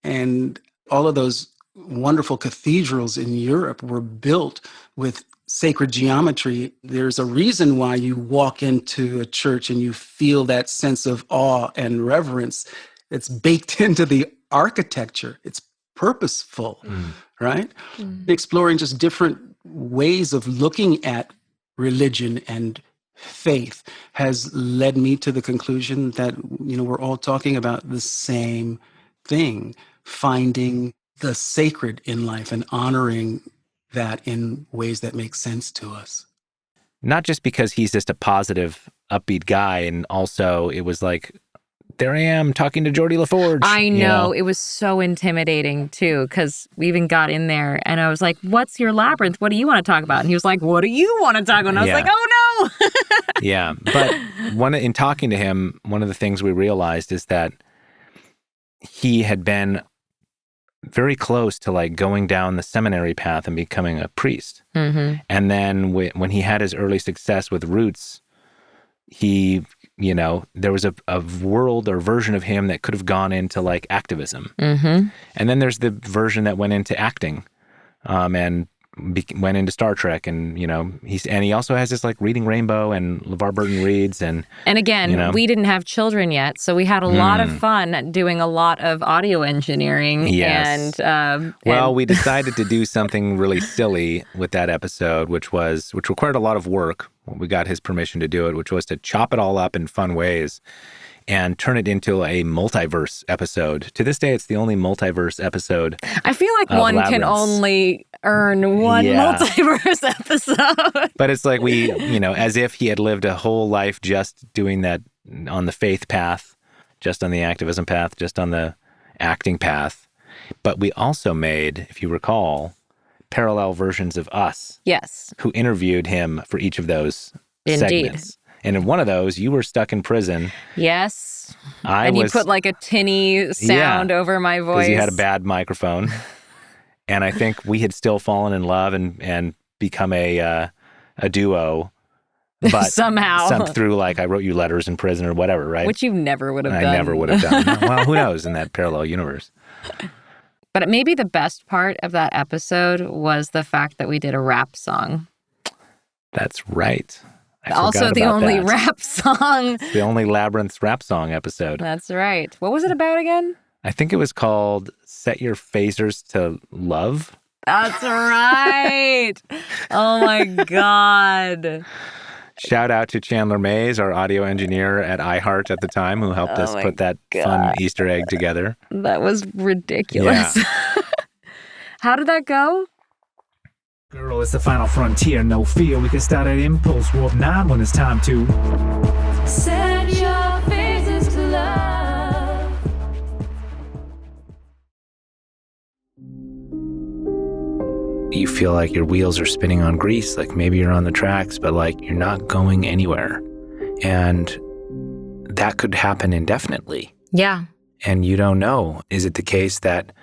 and all of those wonderful cathedrals in Europe were built with sacred geometry. There's a reason why you walk into a church and you feel that sense of awe and reverence. It's baked into the architecture. It's purposeful, right? Exploring just different ways of looking at religion and faith has led me to the conclusion that, we're all talking about the same thing, finding the sacred in life and honoring that in ways that make sense to us. Not just because he's just a positive, upbeat guy, and also it was like, there I am talking to Geordie LaForge. I know. It was so intimidating too, because we even got in there and I was like, what's your labyrinth? What do you want to talk about? And he was like, what do you want to talk about? And I was like, oh no. Yeah. But in talking to him, one of the things we realized is that he had been very close to like going down the seminary path and becoming a priest. Mm-hmm. And then when he had his early success with Roots, he, there was a world or version of him that could have gone into like activism. Mm-hmm. And then there's the version that went into acting, and went into Star Trek, and he also has this like Reading Rainbow and LeVar Burton reads, and again, we didn't have children yet, so we had a lot of fun doing a lot of audio engineering. Yes. And we decided to do something really silly with that episode, which required a lot of work. We got his permission to do it, which was to chop it all up in fun ways and turn it into a multiverse episode. To this day, it's the only multiverse episode. I feel like one Labyrinths. can only earn one multiverse episode. But it's like as if he had lived a whole life just doing that on the faith path, just on the activism path, just on the acting path. But we also made, if you recall, parallel versions of us. Yes. Who interviewed him for each of those Indeed. segments. And in one of those, you were stuck in prison. Yes. You put like a tinny sound over my voice. Because you had a bad microphone. And I think we had still fallen in love and become a duo. But somehow. Through like I wrote you letters in prison or whatever, right? Which you never would have done. I never would have done. Well, who knows in that parallel universe. But maybe the best part of that episode was the fact that we did a rap song. That's right. Also the only rap song. It's the only Labyrinths rap song episode. That's right. What was it about again? I think it was called Set Your Phasers to Love. That's right. Oh my God. Shout out to Chandler Mays, our audio engineer at iHeart at the time, who helped us put that fun Easter egg together. That was ridiculous. Yeah. How did that go? Girl, it's the final frontier, no fear. We can start at Impulse Warp 9 when it's time to set your faces to love. You feel like your wheels are spinning on grease, like maybe you're on the tracks, but like you're not going anywhere. And that could happen indefinitely. Yeah. And you don't know. Is it the case that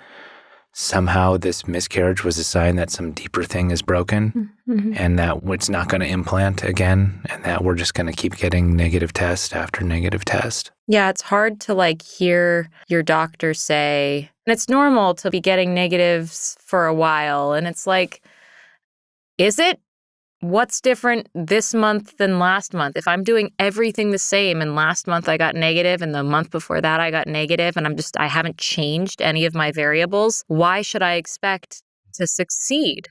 somehow this miscarriage was a sign that some deeper thing is broken, and that it's not going to implant again, and that we're just going to keep getting negative test after negative test? Yeah, it's hard to like hear your doctor say, and it's normal to be getting negatives for a while. And it's like, is it? What's different this month than last month? If I'm doing everything the same and last month I got negative and the month before that I got negative and I haven't changed any of my variables, why should I expect to succeed?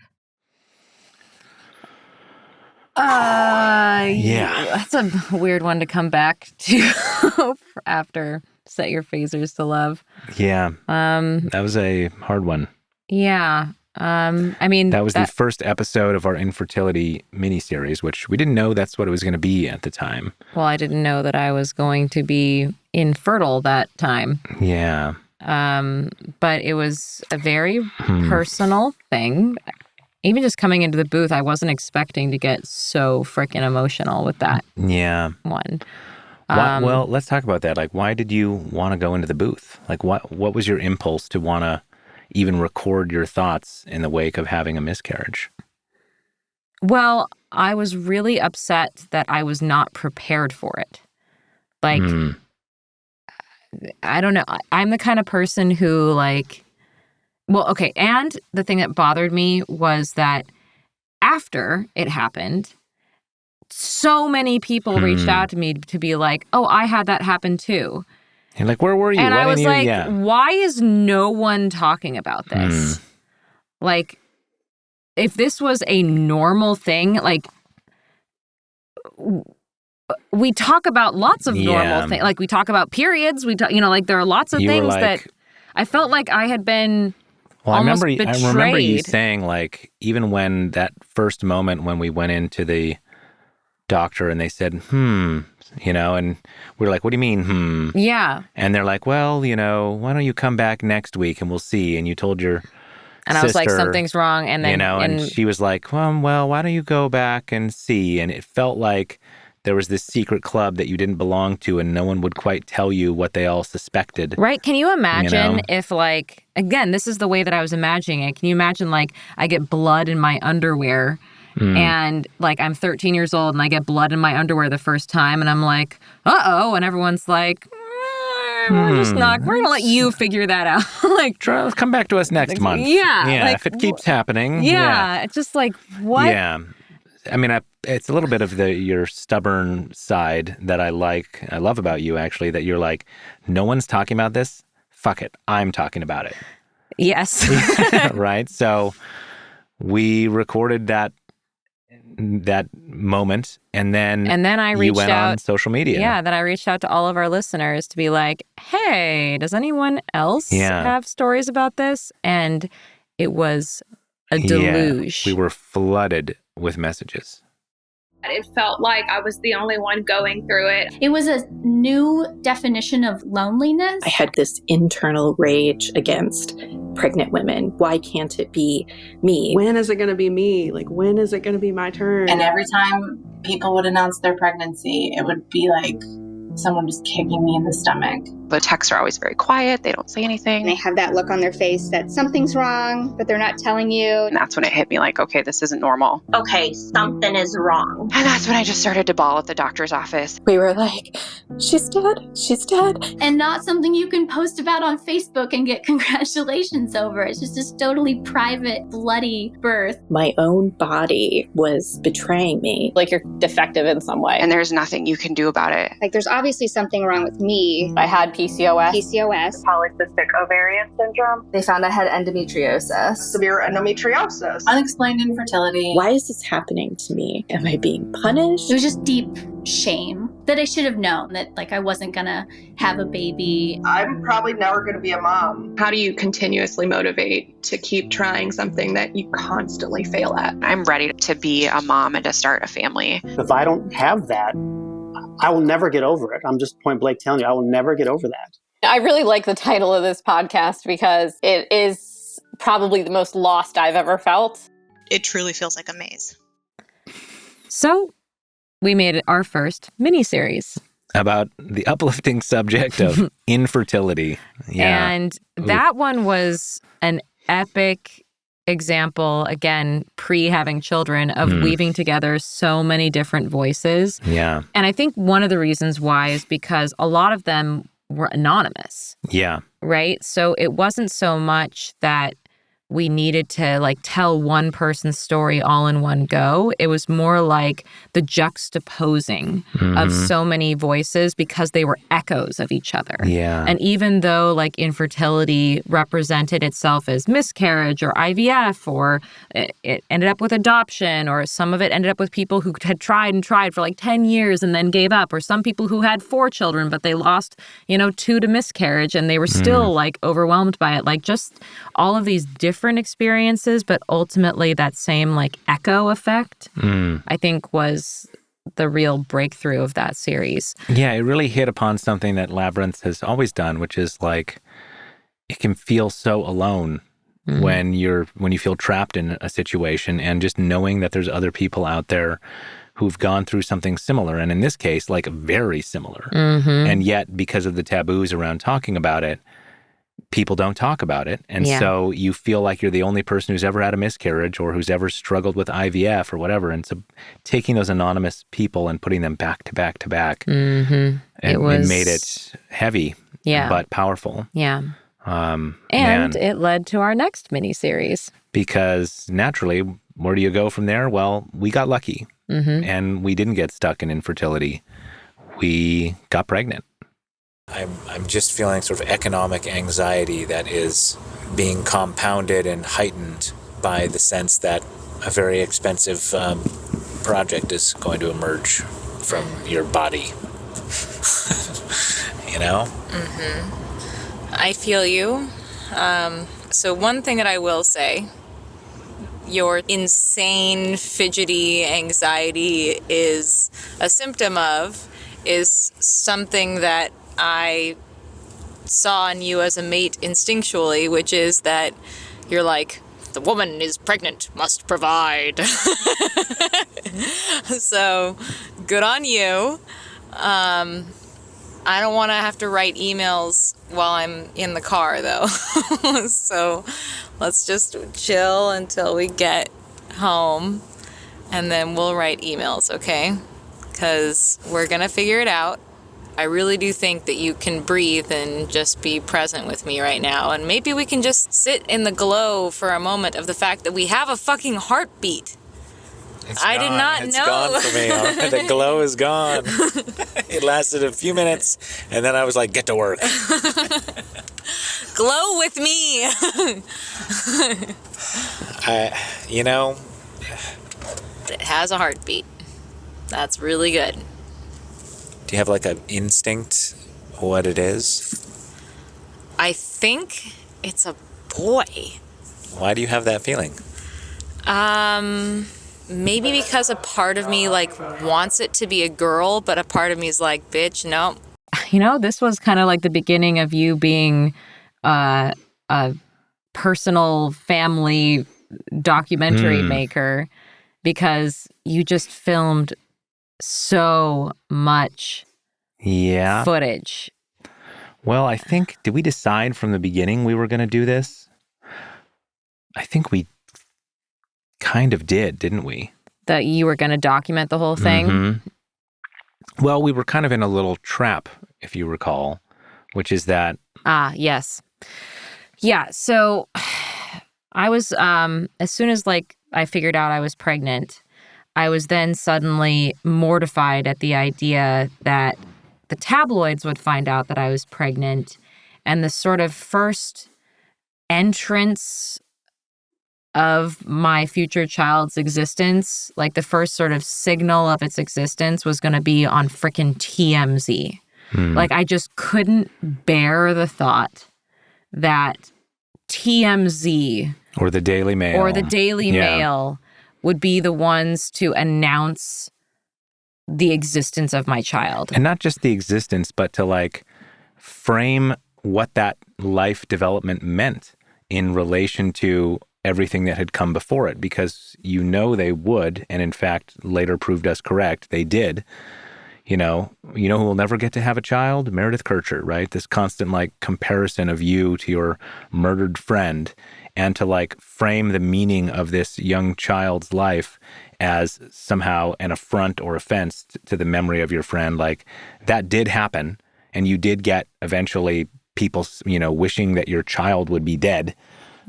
Yeah. That's a weird one to come back to after Set Your Phasers to Love. Yeah. That was a hard one. Yeah. I mean, that was the first episode of our infertility miniseries, which we didn't know that's what it was going to be at the time. Well, I didn't know that I was going to be infertile that time. Yeah. But it was a very personal thing. Even just coming into the booth, I wasn't expecting to get so freaking emotional with that. Yeah. One. Well, let's talk about that. Like, why did you want to go into the booth? Like, what was your impulse to want to even record your thoughts in the wake of having a miscarriage? Well, I was really upset that I was not prepared for it. Like, I don't know. I'm the kind of person who and the thing that bothered me was that after it happened, so many people reached out to me to be like, oh, I had that happen too. You're like, where were you? And I was like, why is no one talking about this? Like, if this was a normal thing, like, we talk about lots of normal things. Like, we talk about periods. We talk, there are lots of things that I felt like I had been almost betrayed. I remember you saying, like, even when that first moment when we went into the doctor and they said, and we were like, what do you mean, Yeah. And they're like, well, why don't you come back next week and we'll see. And you told your And I was like, something's wrong. And then, and she was like, well, why don't you go back and see? And it felt like there was this secret club that you didn't belong to and no one would quite tell you what they all suspected. Right? Can you imagine You know? if, like, again, this is the way that I was imagining it. Can you imagine, like, I get blood in my underwear and, like, I'm 13 years old and I get blood in my underwear the first time and I'm like, uh-oh, and everyone's like, we're going to let you figure that out. Like, Come back to us next month. Yeah. Yeah, Like, if it keeps happening. Yeah. It's just like, what? Yeah. I mean, it's a little bit of your stubborn side that I love about you, actually, that you're like, no one's talking about this. Fuck it. I'm talking about it. Yes. Right? So we recorded that moment and then I reached you went out on social media. Yeah, then I reached out to all of our listeners to be like, hey, does anyone else have stories about this? And it was a deluge. We were flooded with messages. It felt like I was the only one going through it. It was a new definition of loneliness. I had this internal rage against pregnant women. Why can't it be me? When is it going to be me? Like, when is it going to be my turn? And every time people would announce their pregnancy, it would be like someone just kicking me in the stomach. The texts are always very quiet. They don't say anything. They have that look on their face that something's wrong, but they're not telling you. And that's when it hit me like, okay, this isn't normal. Okay, something is wrong. And that's when I just started to bawl at the doctor's office. We were like, she's dead. She's dead. And not something you can post about on Facebook and get congratulations over. It's just this totally private, bloody birth. My own body was betraying me. Like you're defective in some way. And there's nothing you can do about it. Like there's obviously something wrong with me. I had PCOS. Polycystic ovarian syndrome. They found I had endometriosis. Severe endometriosis. Unexplained infertility. Why is this happening to me? Am I being punished? It was just deep shame that I should have known that, like, I wasn't gonna have a baby. I'm probably never gonna be a mom. How do you continuously motivate to keep trying something that you constantly fail at? I'm ready to be a mom and to start a family. If I don't have that, I will never get over it. I'm just point blank telling you, I will never get over that. I really like the title of this podcast because it is probably the most lost I've ever felt. It truly feels like a maze. So we made our first miniseries about the uplifting subject of infertility. Yeah. And that one was an epic example, again, pre-having children, of weaving together so many different voices. Yeah. And I think one of the reasons why is because a lot of them were anonymous. Yeah. Right? So it wasn't so much that we needed to like tell one person's story all in one go. It was more like the juxtaposing of so many voices because they were echoes of each other. Yeah. And even though like infertility represented itself as miscarriage or IVF, or it ended up with adoption, or some of it ended up with people who had tried and tried for like 10 years and then gave up, or some people who had 4 children but they lost, 2 to miscarriage and they were still like overwhelmed by it. Like just all of these different experiences, but ultimately that same like echo effect, I think was the real breakthrough of that series. Yeah, it really hit upon something that Labyrinths has always done, which is like it can feel so alone when you feel trapped in a situation, and just knowing that there's other people out there who've gone through something similar, and in this case, like very similar. And yet, because of the taboos around talking about it, people don't talk about it. And so you feel like you're the only person who's ever had a miscarriage or who's ever struggled with IVF or whatever. And so taking those anonymous people and putting them back to back to back, it made it heavy, but powerful. Yeah. And it led to our next miniseries. Because naturally, where do you go from there? Well, we got lucky and we didn't get stuck in infertility. We got pregnant. I'm just feeling sort of economic anxiety that is being compounded and heightened by the sense that a very expensive project is going to emerge from your body. I feel you. So one thing that I will say, your insane, fidgety anxiety is a symptom of, is something that I saw in you as a mate instinctually, which is that you're like the woman is pregnant, must provide. So, good on you. I don't want to have to write emails while I'm in the car, though. So, let's just chill until we get home, and then we'll write emails, okay? Because we're going to figure it out. I really do think that you can breathe and just be present with me right now. And maybe we can just sit in the glow for a moment of the fact that we have a fucking heartbeat. I did not know. It's gone for me. The glow is gone. It lasted a few minutes, and then I was like, get to work. Glow with me. It has a heartbeat. That's really good. Do you have like an instinct what it is? I think it's a boy. Why do you have that feeling? Maybe because a part of me like wants it to be a girl, but a part of me is like, bitch, no. You know, this was kind of like the beginning of you being a personal family documentary maker, because you just filmed so much footage. Well, I think, did we decide from the beginning we were going to do this? I think we kind of did, didn't we? That you were going to document the whole thing? Mm-hmm. Well, we were kind of in a little trap, if you recall, which is that... Yes. Yeah, so I was, as soon as like I figured out I was pregnant, I was then suddenly mortified at the idea that the tabloids would find out that I was pregnant, and the sort of first entrance of my future child's existence, like the first sort of signal of its existence, was going to be on frickin' TMZ. Like, I just couldn't bear the thought that TMZ or the Daily Mail would be the ones to announce the existence of my child. And not just the existence, but to like frame what that life development meant in relation to everything that had come before it, because you know they would, and in fact later proved us correct, they did. You know who will never get to have a child? Meredith Kircher, right? This constant like comparison of you to your murdered friend, and to like frame the meaning of this young child's life as somehow an affront or offense to the memory of your friend. Like, that did happen, and you did get eventually people, wishing that your child would be dead.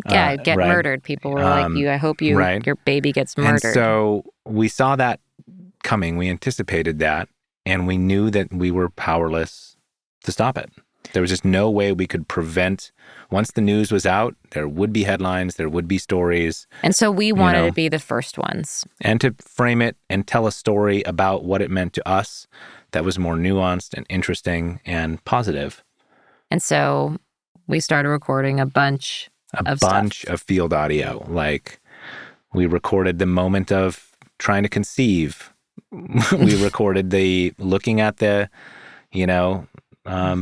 Get murdered. People were like, I hope your baby gets murdered. And so we saw that coming. We anticipated that, and we knew that we were powerless to stop it. There was just no way we could prevent. Once the news was out, there would be headlines, there would be stories. And so we wanted to be the first ones. And to frame it and tell a story about what it meant to us that was more nuanced and interesting and positive. And so we started recording a bunch of field audio. Like, we recorded the moment of trying to conceive. We recorded the looking at the,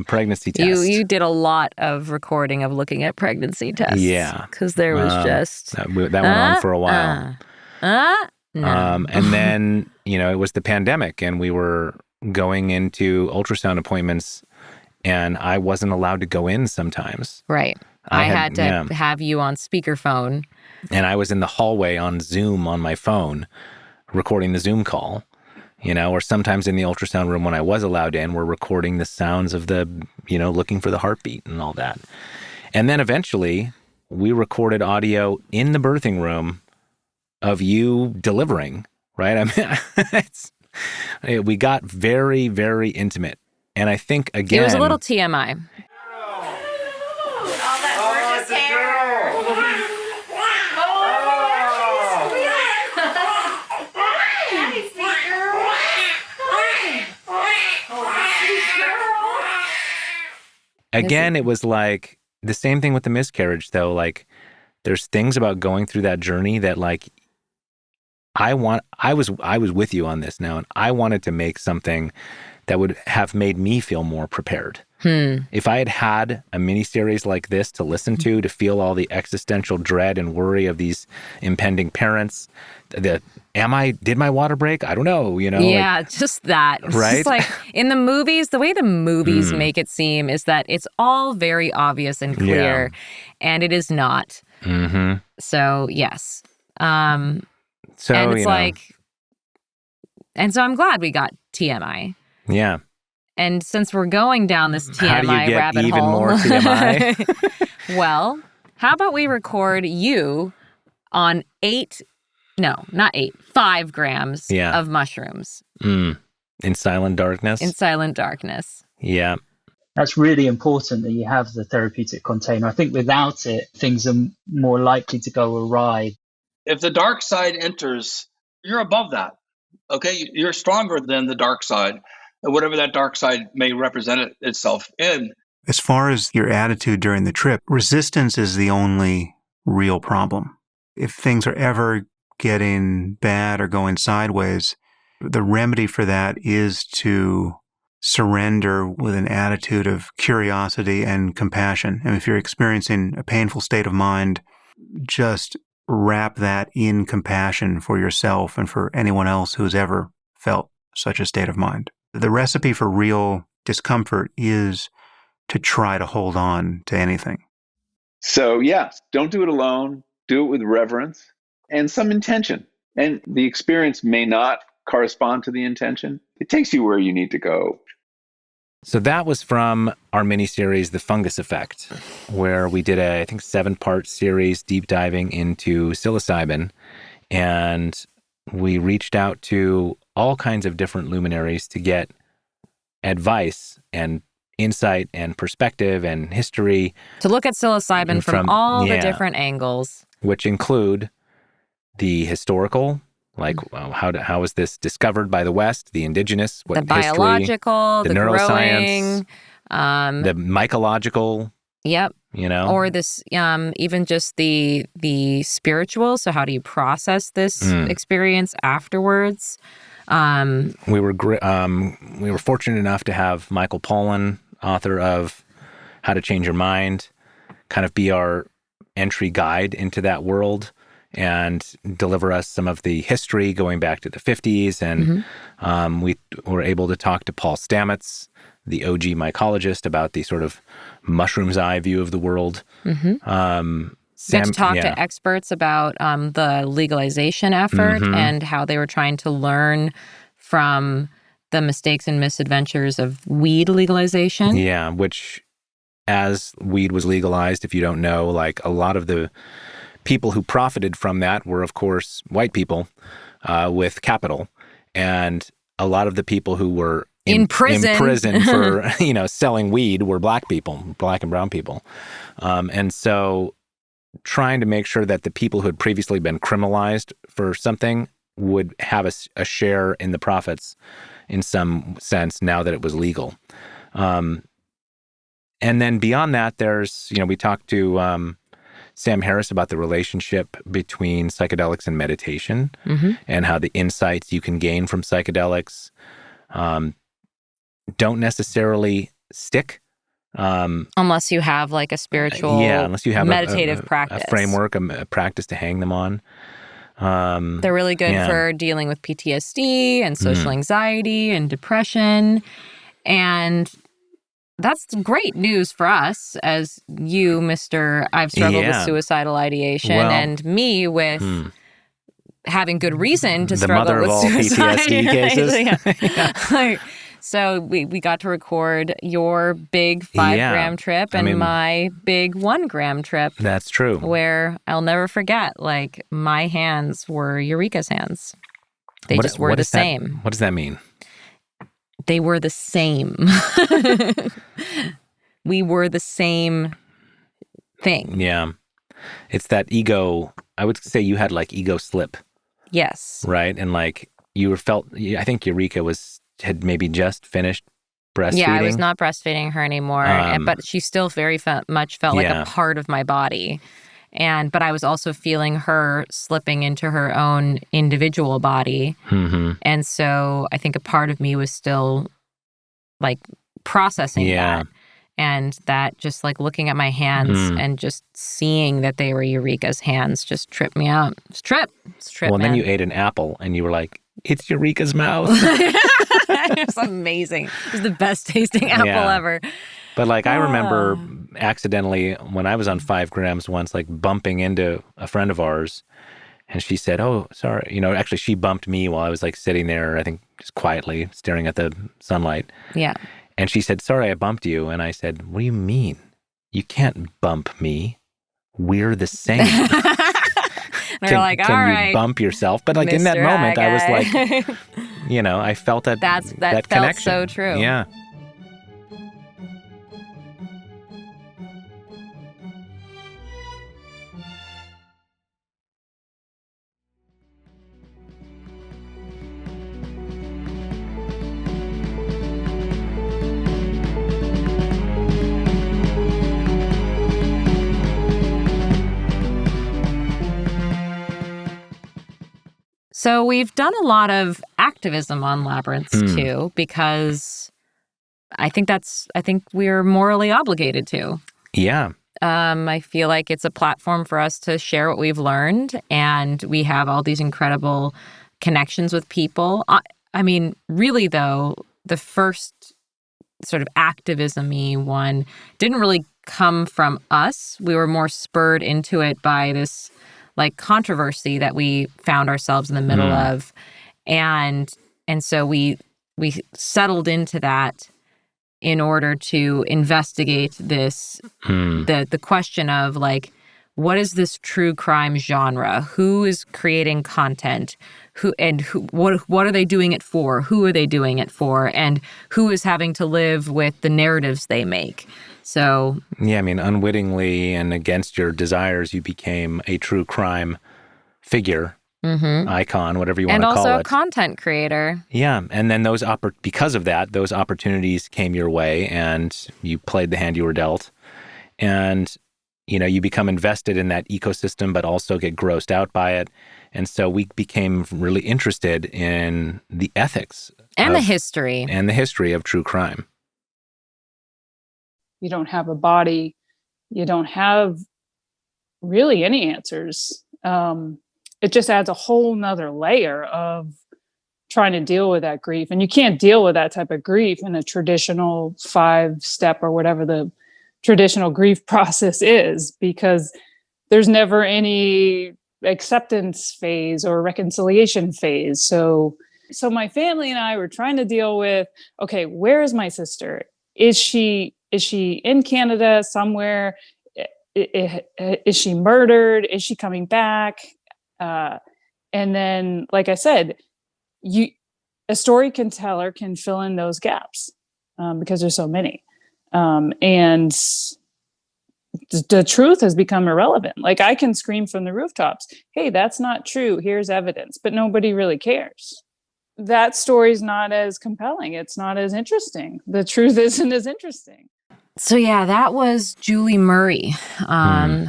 pregnancy test. You did a lot of recording of looking at pregnancy tests. Yeah. Because there was just... That went on for a while. No. And then, it was the pandemic, and we were going into ultrasound appointments, and I wasn't allowed to go in sometimes. Right. I had to have you on speakerphone. And I was in the hallway on Zoom on my phone, recording the Zoom call. Or sometimes in the ultrasound room when I was allowed in, we're recording the sounds of the, looking for the heartbeat and all that. And then eventually we recorded audio in the birthing room of you delivering, right? I mean, we got very, very intimate. And I think, again... It was a little TMI. Again, it was like the same thing with the miscarriage, though. Like, there's things about going through that journey that, like, I was with you on this now, and I wanted to make something that would have made me feel more prepared. If I had had a miniseries like this to listen to feel all the existential dread and worry of these impending parents, did my water break? I don't know, Yeah, just that. It's right? just like in the movies, the way the movies make it seem is that it's all very obvious and clear, and it is not. Mm-hmm. So, yes. So, and it's and so I'm glad we got TMI. Yeah. And since we're going down this TMI how do you get rabbit even hole, more TMI? Well, how about we record you on 5 grams of mushrooms. In silent darkness? In silent darkness. Yeah. That's really important that you have the therapeutic container. I think without it, things are more likely to go awry. If the dark side enters, you're above that. Okay? You're stronger than the dark side, whatever that dark side may represent itself in. As far as your attitude during the trip, resistance is the only real problem. If things are ever getting bad or going sideways, the remedy for that is to surrender with an attitude of curiosity and compassion. And if you're experiencing a painful state of mind, just wrap that in compassion for yourself and for anyone else who's ever felt such a state of mind. The recipe for real discomfort is to try to hold on to anything. So, yes, don't do it alone. Do it with reverence and some intention. And the experience may not correspond to the intention. It takes you where you need to go. So that was from our miniseries, The Fungus Effect, where we did a, 7-part series deep diving into psilocybin. And we reached out to all kinds of different luminaries to get advice and insight and perspective and history. To look at psilocybin from all the different angles. Which include the historical, like how was this discovered by the West, the indigenous, the biological, history, the neuroscience, growing, the mycological. Yep. Or this, even just the spiritual. So how do you process this experience afterwards? We were fortunate enough to have Michael Pollan, author of How to Change Your Mind, kind of be our entry guide into that world and deliver us some of the history going back to the 50s. And we were able to talk to Paul Stamets, the OG mycologist, about the sort of mushroom's eye view of the world. Get to talk to experts about the legalization effort and how they were trying to learn from the mistakes and misadventures of weed legalization. Yeah, which as weed was legalized, if you don't know, like a lot of the people who profited from that were, of course, white people with capital. And a lot of the people who were in prison for, selling weed were black people, black and brown people. And so trying to make sure that the people who had previously been criminalized for something would have a share in the profits in some sense now that it was legal. And then beyond that, there's, we talked to Sam Harris about the relationship between psychedelics and meditation and how the insights you can gain from psychedelics don't necessarily stick. Unless you have like a spiritual, unless you have meditative practice, a framework, a practice to hang them on. They're really good for dealing with PTSD and social anxiety and depression. And that's great news for us as you, Mr. I've struggled with suicidal ideation, and me with having good reason to struggle with suicide. PTSD cases. So we got to record your big 5-gram trip and my big 1-gram trip. That's true. Where I'll never forget, like, my hands were Eureka's hands. They just were the same. What does that mean? They were the same. We were the same thing. Yeah. It's that ego. I would say you had like ego slip. Yes. Right? And like I think Eureka had maybe just finished breastfeeding. Yeah, I was not breastfeeding her anymore, but she still very much felt like a part of my body. But I was also feeling her slipping into her own individual body. And so I think a part of me was still like processing that. And that just like looking at my hands and just seeing that they were Eureka's hands just tripped me out. It's trip, Well, man. then you ate an apple and you were like, it's Eureka's mouth. It was amazing. It was the best tasting apple ever. But like, I remember accidentally when I was on 5 grams once, like bumping into a friend of ours, and she said, oh, sorry. You know, actually she bumped me while I was like sitting there, I think just quietly staring at the sunlight. Yeah. And she said, sorry, I bumped you. And I said, what do you mean? You can't bump me. We're the same. They're like, all can right. you bump yourself? But like Mr. in that moment, I was Guy. like, you know, I felt that that felt connection. so true. Yeah. So we've done a lot of activism on Labyrinths too, because I think we're morally obligated to. Yeah. I feel like it's a platform for us to share what we've learned, and we have all these incredible connections with people. I mean, really though, the first sort of activism-y one didn't really come from us. We were more spurred into it by this like controversy that we found ourselves in the middle of. And so we settled into that in order to investigate this, the question of like, what is this true crime genre? Who is creating content? What are they doing it for? Who are they doing it for? And who is having to live with the narratives they make? So yeah, I mean, unwittingly and against your desires, you became a true crime figure, icon, whatever you want to call it. And also a content creator. Yeah, and then because of that, those opportunities came your way, and you played the hand you were dealt, and you know, you become invested in that ecosystem, but also get grossed out by it. And so we became really interested in the ethics and the history of true crime. You don't have a body. You don't have really any answers. It just adds a whole nother layer of trying to deal with that grief. And you can't deal with that type of grief in a traditional 5-step or whatever the traditional grief process is, because there's never any acceptance phase or reconciliation phase. So my family and I were trying to deal with, okay, where is my sister? Is she in Canada somewhere? Is she murdered? Is she coming back? And then, like I said, a storyteller can fill in those gaps because there's so many. And the truth has become irrelevant. Like, I can scream from the rooftops, hey, that's not true. Here's evidence. But nobody really cares. That story's not as compelling. It's not as interesting. The truth isn't as interesting. So yeah, that was Julie Murray,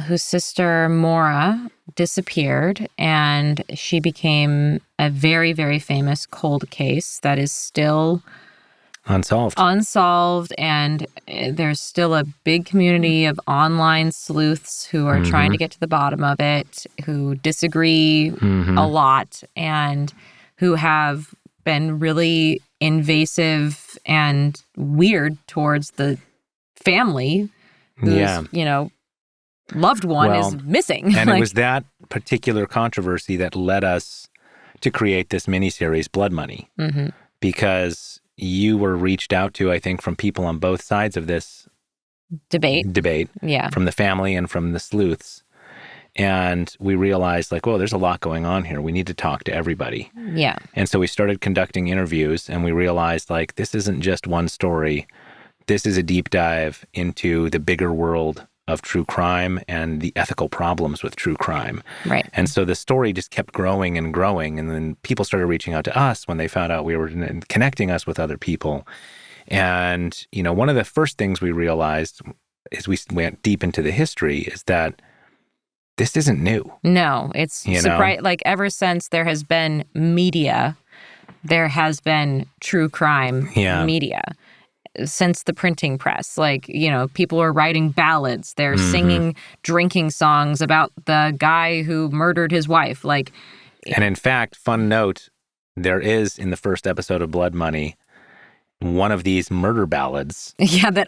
whose sister Maura disappeared, and she became a very, very famous cold case that is still unsolved, and there's still a big community of online sleuths who are trying to get to the bottom of it, who disagree a lot, and who have been really invasive and weird towards the family whose, loved one is missing. And it was that particular controversy that led us to create this miniseries, Blood Money, because you were reached out to, I think, from people on both sides of this debate, yeah, from the family and from the sleuths. And we realized, like, there's a lot going on here. We need to talk to everybody. Yeah. And so we started conducting interviews, and we realized, like, this isn't just one story. This is a deep dive into the bigger world of true crime and the ethical problems with true crime. Right. And so the story just kept growing and growing. And then people started reaching out to us when they found out we were connecting us with other people. And, one of the first things we realized as we went deep into the history is that this isn't new. No, it's surprising. Like, ever since there has been media, there has been true crime media. since the printing press. Like, people are writing ballads. They're singing drinking songs about the guy who murdered his wife. And in fact, fun note, there is in the first episode of Blood Money one of these murder ballads. Yeah, that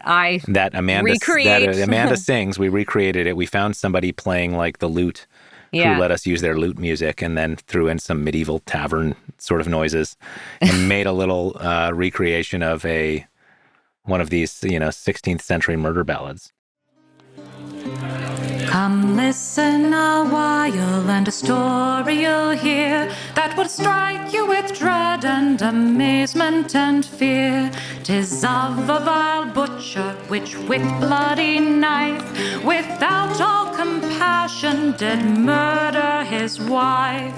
Amanda sings. We recreated it. We found somebody playing the lute who let us use their lute music, and then threw in some medieval tavern sort of noises and made a little recreation of one of these 16th century murder ballads. Come listen a while, and a story you'll hear that will strike you with dread and amazement and fear. 'Tis of a vile butcher which with bloody knife, without all compassion, did murder his wife.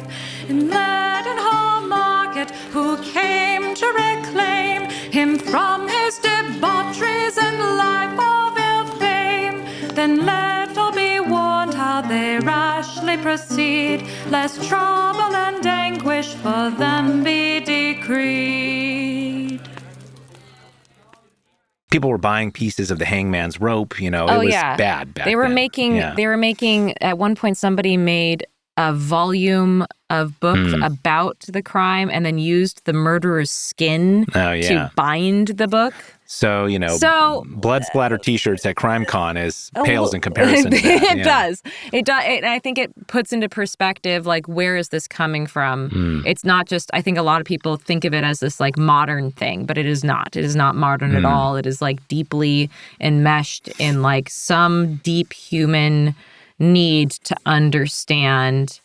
In Leadenhall Market, who came to reclaim him from his debaucheries and life of ill fame. Then let all be warned how they rashly proceed, lest trouble and anguish for them be decreed. People were buying pieces of the hangman's rope, it was bad back They were then. making at one point somebody made a volume of books about the crime and then used the murderer's skin to bind the book. So, blood splatter t-shirts at CrimeCon pales in comparison to that. It does. And I think it puts into perspective, where is this coming from? It's not just, I think a lot of people think of it as this modern thing, but it is not. It is not modern at all. It is deeply enmeshed in some deep human need to understand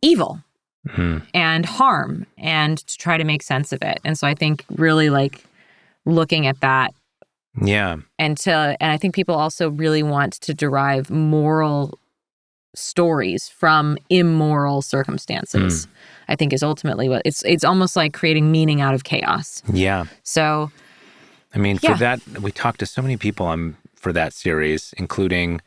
evil and harm and to try to make sense of it. And so I think really looking at that. Yeah. And I think people also really want to derive moral stories from immoral circumstances. I think is ultimately what it's almost like creating meaning out of chaos. Yeah. So for that, we talked to so many people for that series, including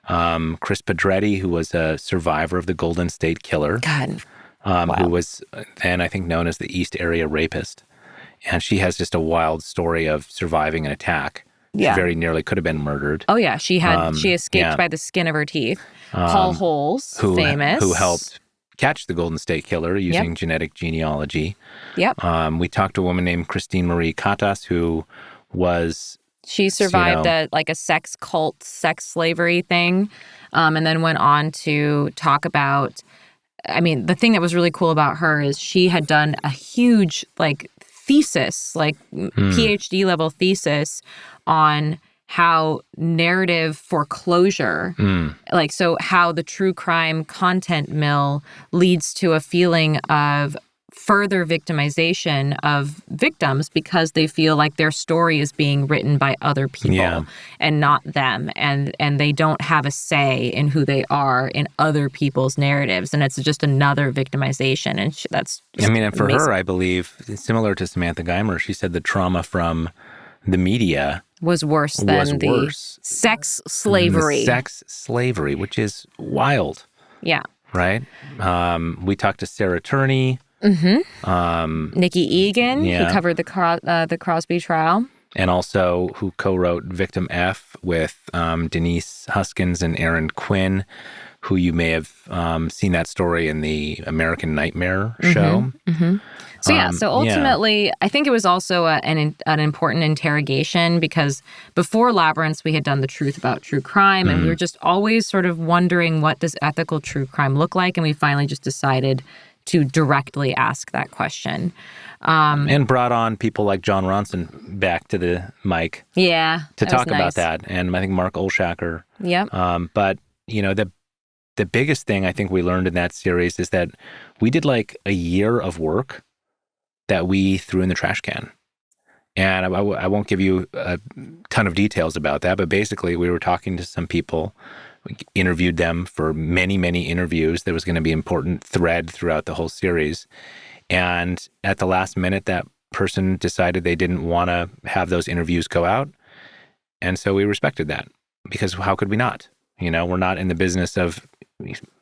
Chris Pedretti, who was a survivor of the Golden State Killer. God. Who was then, I think, known as the East Area Rapist. And she has just a wild story of surviving an attack. Yeah. She very nearly could have been murdered. Oh, yeah. She escaped by the skin of her teeth. Paul Holes, famous. Who helped catch the Golden State Killer using genetic genealogy. Yep. We talked to a woman named Christine Marie Catas, who was... She survived a sex cult, sex slavery thing, and then went on to talk about... the thing that was really cool about her is she had done a huge, thesis, PhD level thesis on how narrative foreclosure, so how the true crime content mill leads to a feeling of further victimization of victims because they feel like their story is being written by other people and not them, and they don't have a say in who they are in other people's narratives, and it's just another victimization, and that's and for amazing. her, I believe, similar to Samantha Geimer, she said the trauma from the media was worse than the sex slavery. Sex slavery, which is wild. Yeah. Right? We talked to Sarah Turney. Nikki Egan, who covered the Crosby trial. And also who co-wrote Victim F with Denise Huskins and Aaron Quinn, who you may have seen that story in the American Nightmare show. So ultimately, I think it was also an important interrogation because before Labyrinths, we had done the truth about true crime, and we were just always sort of wondering what does ethical true crime look like, and we finally just decided to directly ask that question. And brought on people like John Ronson back to the mic. Yeah. To talk about that. And I think Mark Olshacker. Yep. But, the biggest thing I think we learned in that series is that we did a year of work that we threw in the trash can. And I won't give you a ton of details about that, but basically we were talking to some people. We interviewed them for many, many interviews. There was going to be an important thread throughout the whole series. And at the last minute, that person decided they didn't want to have those interviews go out. And so we respected that because how could we not? We're not in the business of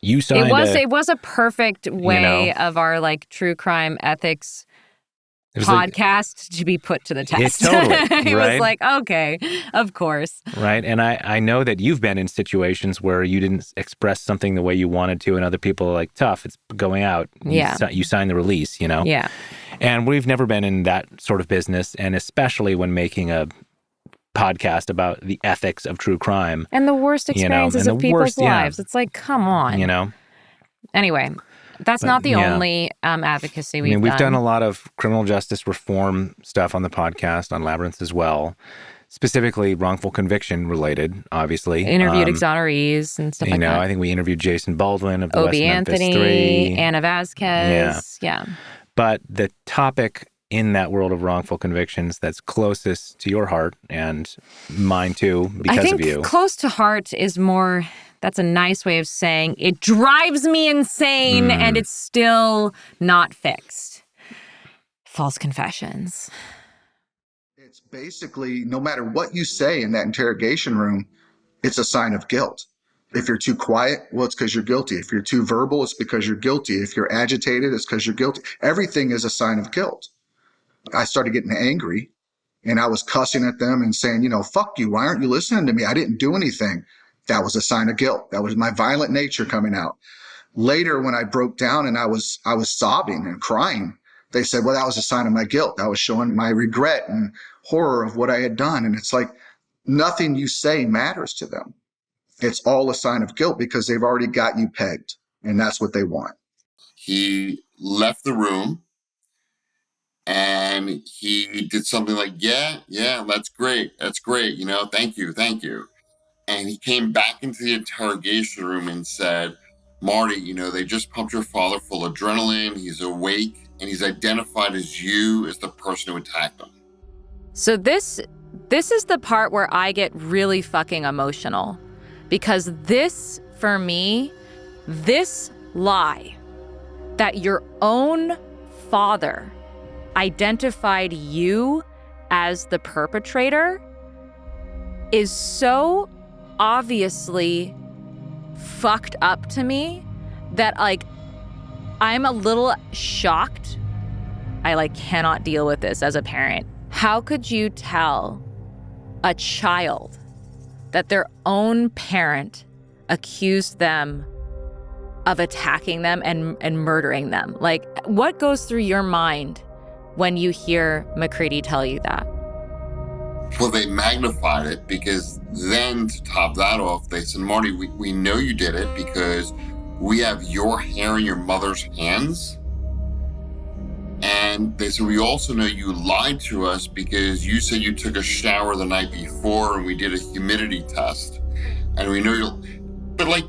you signed it was a perfect way of our true crime ethics podcast to be put to the test. Totally, It right? was like, okay, of course. Right. And I know that you've been in situations where you didn't express something the way you wanted to, and other people are like, tough, it's going out. You sign the release, Yeah. And we've never been in that sort of business, and especially when making a podcast about the ethics of true crime. And the worst experiences of people's lives. It's like, come on. Anyway, that's not the only advocacy we've done. We've done a lot of criminal justice reform stuff on the podcast, on Labyrinths as well, specifically wrongful conviction related, obviously. Interviewed exonerees and stuff like that. I think we interviewed Jason Baldwin of the West Memphis Anthony, 3. Anna Vasquez. Yeah. But the topic in that world of wrongful convictions that's closest to your heart and mine too, because of you. I think close to heart is more... That's a nice way of saying it drives me insane and it's still not fixed. False confessions. It's basically, no matter what you say in that interrogation room, it's a sign of guilt. If you're too quiet, well, it's because you're guilty. If you're too verbal, it's because you're guilty. If you're agitated, it's because you're guilty. Everything is a sign of guilt. I started getting angry and I was cussing at them and saying, fuck you. Why aren't you listening to me? I didn't do anything. That was a sign of guilt. That was my violent nature coming out. Later, when I broke down and I was sobbing and crying, they said, well, that was a sign of my guilt. I was showing my regret and horror of what I had done. And it's like nothing you say matters to them. It's all a sign of guilt because they've already got you pegged, and that's what they want. He left the room and he did something like, yeah, that's great. That's great. Thank you. And he came back into the interrogation room and said, Marty, they just pumped your father full of adrenaline. He's awake and he's identified as you as the person who attacked him. So this is the part where I get really fucking emotional because this, for me, this lie that your own father identified you as the perpetrator is so obviously fucked up to me that I'm a little shocked. I cannot deal with this as a parent. How could you tell a child that their own parent accused them of attacking them and murdering them? What goes through your mind when you hear McCready tell you that? Well, they magnified it because then to top that off, they said, Marty, we know you did it because we have your hair in your mother's hands. And they said, we also know you lied to us because you said you took a shower the night before and we did a humidity test. And we know but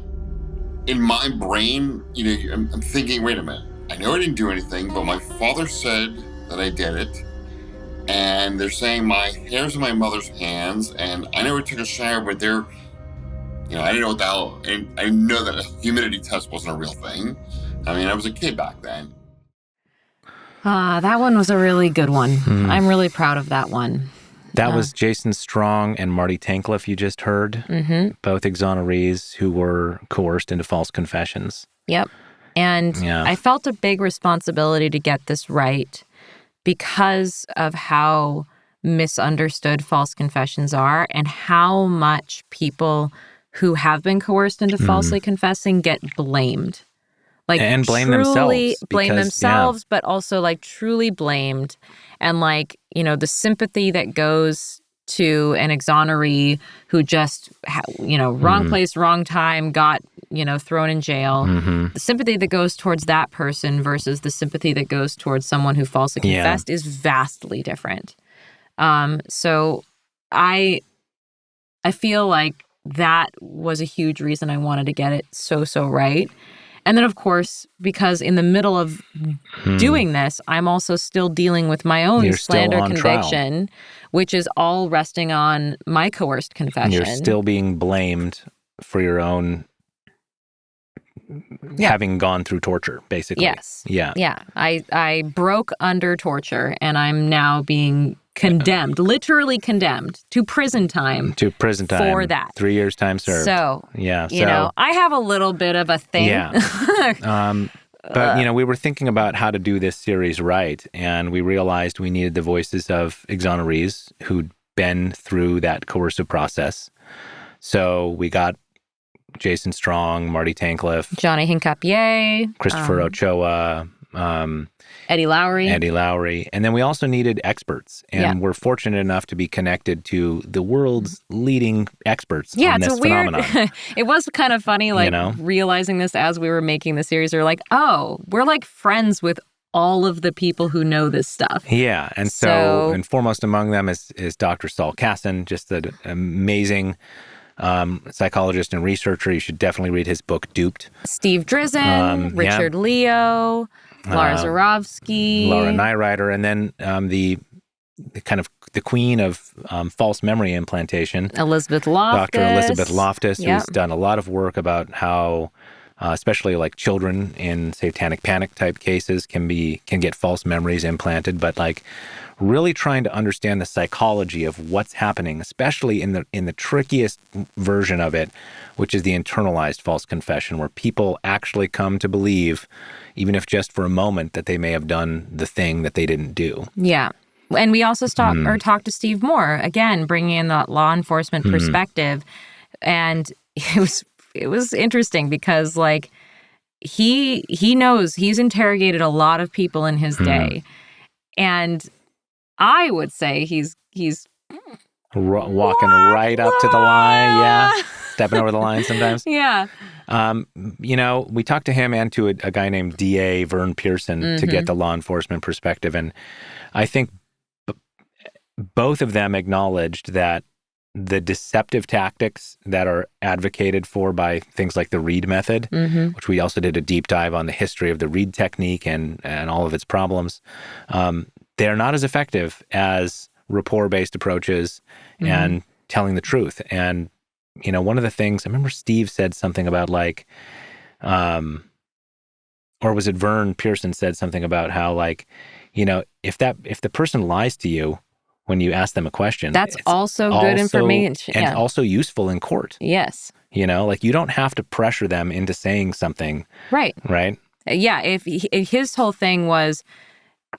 in my brain, I'm thinking, wait a minute, I know I didn't do anything, but my father said that I did it. And they're saying my hair's in my mother's hands, and I never took a shower, but I didn't know what the hell, and I know that a humidity test wasn't a real thing. I was a kid back then. That one was a really good one. I'm really proud of that one. That was Jason Strong and Marty Tankleff you just heard, both exonerees who were coerced into false confessions. Yep. And I felt a big responsibility to get this right, because of how misunderstood false confessions are and how much people who have been coerced into falsely confessing get blamed. And blame truly themselves. Blame themselves, but also truly blamed. And the sympathy that goes to an exoneree who just, wrong place, wrong time, got, thrown in jail. The sympathy that goes towards that person versus the sympathy that goes towards someone who falsely confessed is vastly different. So I feel like that was a huge reason I wanted to get it so right. And then, of course, because in the middle of doing this, I'm also still dealing with my own slander conviction, which is all resting on my coerced confession. You're still being blamed for your own having gone through torture, basically. Yes. Yeah. I broke under torture, and I'm now being condemned, literally condemned to prison time. For that. 3 years time served. So, yeah. I have a little bit of a thing. Yeah. But, we were thinking about how to do this series right, and we realized we needed the voices of exonerees who'd been through that coercive process. So we got Jason Strong, Marty Tankleff, Johnny Hincapie, Christopher Ochoa, Eddie Lowry. And then we also needed experts. And we're fortunate enough to be connected to the world's leading experts on this phenomenon. It was kind of funny, realizing this as we were making the series. We were like, oh, we're like friends with all of the people who know this stuff. Yeah. And so and foremost among them is Dr. Saul Kassan, just an amazing psychologist and researcher. You should definitely read his book, Duped. Steve Drizzen, Richard Leo, Lara Zarovsky, Laura Nyrider, and then the kind of the queen of false memory implantation, Elizabeth Loftus. Dr. Elizabeth Loftus, who's done a lot of work about how especially like children in satanic panic type cases can get false memories implanted, but like really trying to understand the psychology of what's happening, especially in the trickiest version of it, which is the internalized false confession, where people actually come to believe, even if just for a moment, that they may have done the thing that they didn't do. Yeah. And we also talked to Steve Moore, again, bringing in the law enforcement perspective. And it was interesting because like he knows he's interrogated a lot of people in his day. And I would say he's walking right up to the line. Yeah. Stepping over the line sometimes. Yeah. We talked to him and to a guy named D.A. Vern Pearson to get the law enforcement perspective. And I think both of them acknowledged that the deceptive tactics that are advocated for by things like the Reid method, which we also did a deep dive on the history of the Reid technique and all of its problems, they're not as effective as rapport-based approaches and telling the truth. And, one of the things, I remember Steve said something about like, or was it Vern Pearson said something about how like, if the person lies to you when you ask them a question, that's also good information. And also useful in court. Yes. Like you don't have to pressure them into saying something. Right. Right? Yeah. If his whole thing was,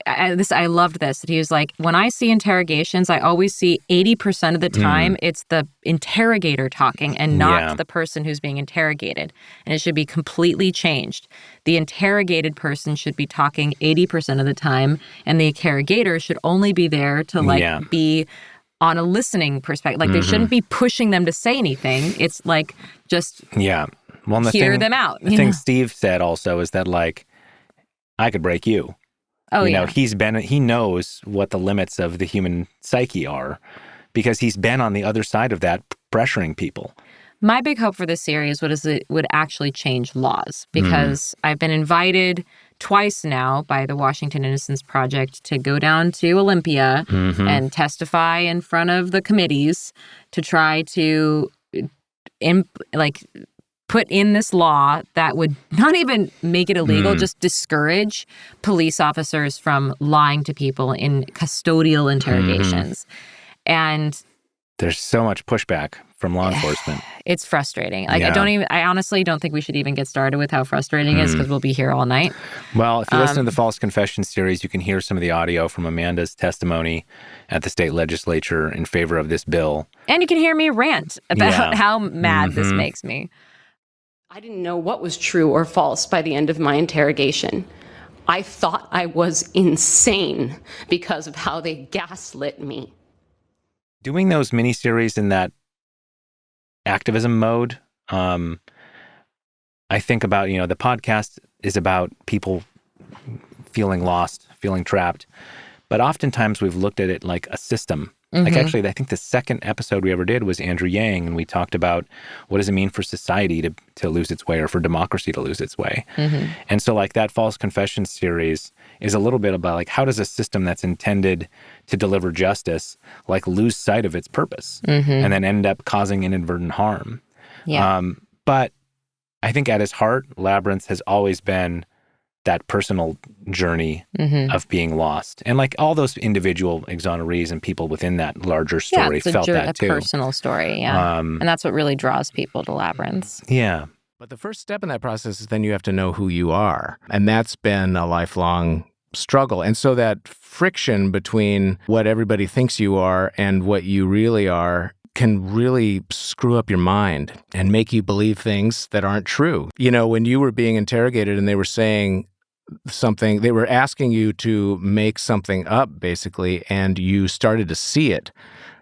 I loved this, that he was like, when I see interrogations, I always see 80% of the time it's the interrogator talking and not the person who's being interrogated. And it should be completely changed. The interrogated person should be talking 80% of the time, and the interrogator should only be there to be on a listening perspective. Like they shouldn't be pushing them to say anything. It's like just hear them out. The thing Steve said also is that like, I could break you. Oh, he knows what the limits of the human psyche are because he's been on the other side of that, pressuring people. My big hope for this series is it would actually change laws, because I've been invited twice now by the Washington Innocence Project to go down to Olympia and testify in front of the committees to try to put in this law that would not even make it illegal, just discourage police officers from lying to people in custodial interrogations. And there's so much pushback from law enforcement. It's frustrating. Like I honestly don't think we should even get started with how frustrating it is, because we'll be here all night. Well, if you listen to the False Confession series, you can hear some of the audio from Amanda's testimony at the state legislature in favor of this bill. And you can hear me rant about how mad this makes me. I didn't know what was true or false by the end of my interrogation. I thought I was insane because of how they gaslit me. Doing those miniseries in that activism mode, I think about, the podcast is about people feeling lost, feeling trapped. But oftentimes we've looked at it like a system. Like actually, I think the second episode we ever did was Andrew Yang, and we talked about what does it mean for society to lose its way, or for democracy to lose its way. And so like that False Confession series is a little bit about like, how does a system that's intended to deliver justice like lose sight of its purpose and then end up causing inadvertent harm? But I think at its heart, Labyrinths has always been that personal journey of being lost. And like all those individual exonerees and people within that larger story felt that too. A personal story, and that's what really draws people to Labyrinths. Yeah. But the first step in that process is then you have to know who you are. And that's been a lifelong struggle. And so that friction between what everybody thinks you are and what you really are can really screw up your mind and make you believe things that aren't true. You know, when you were being interrogated and they were saying something, they were asking you to make something up, basically, and you started to see it.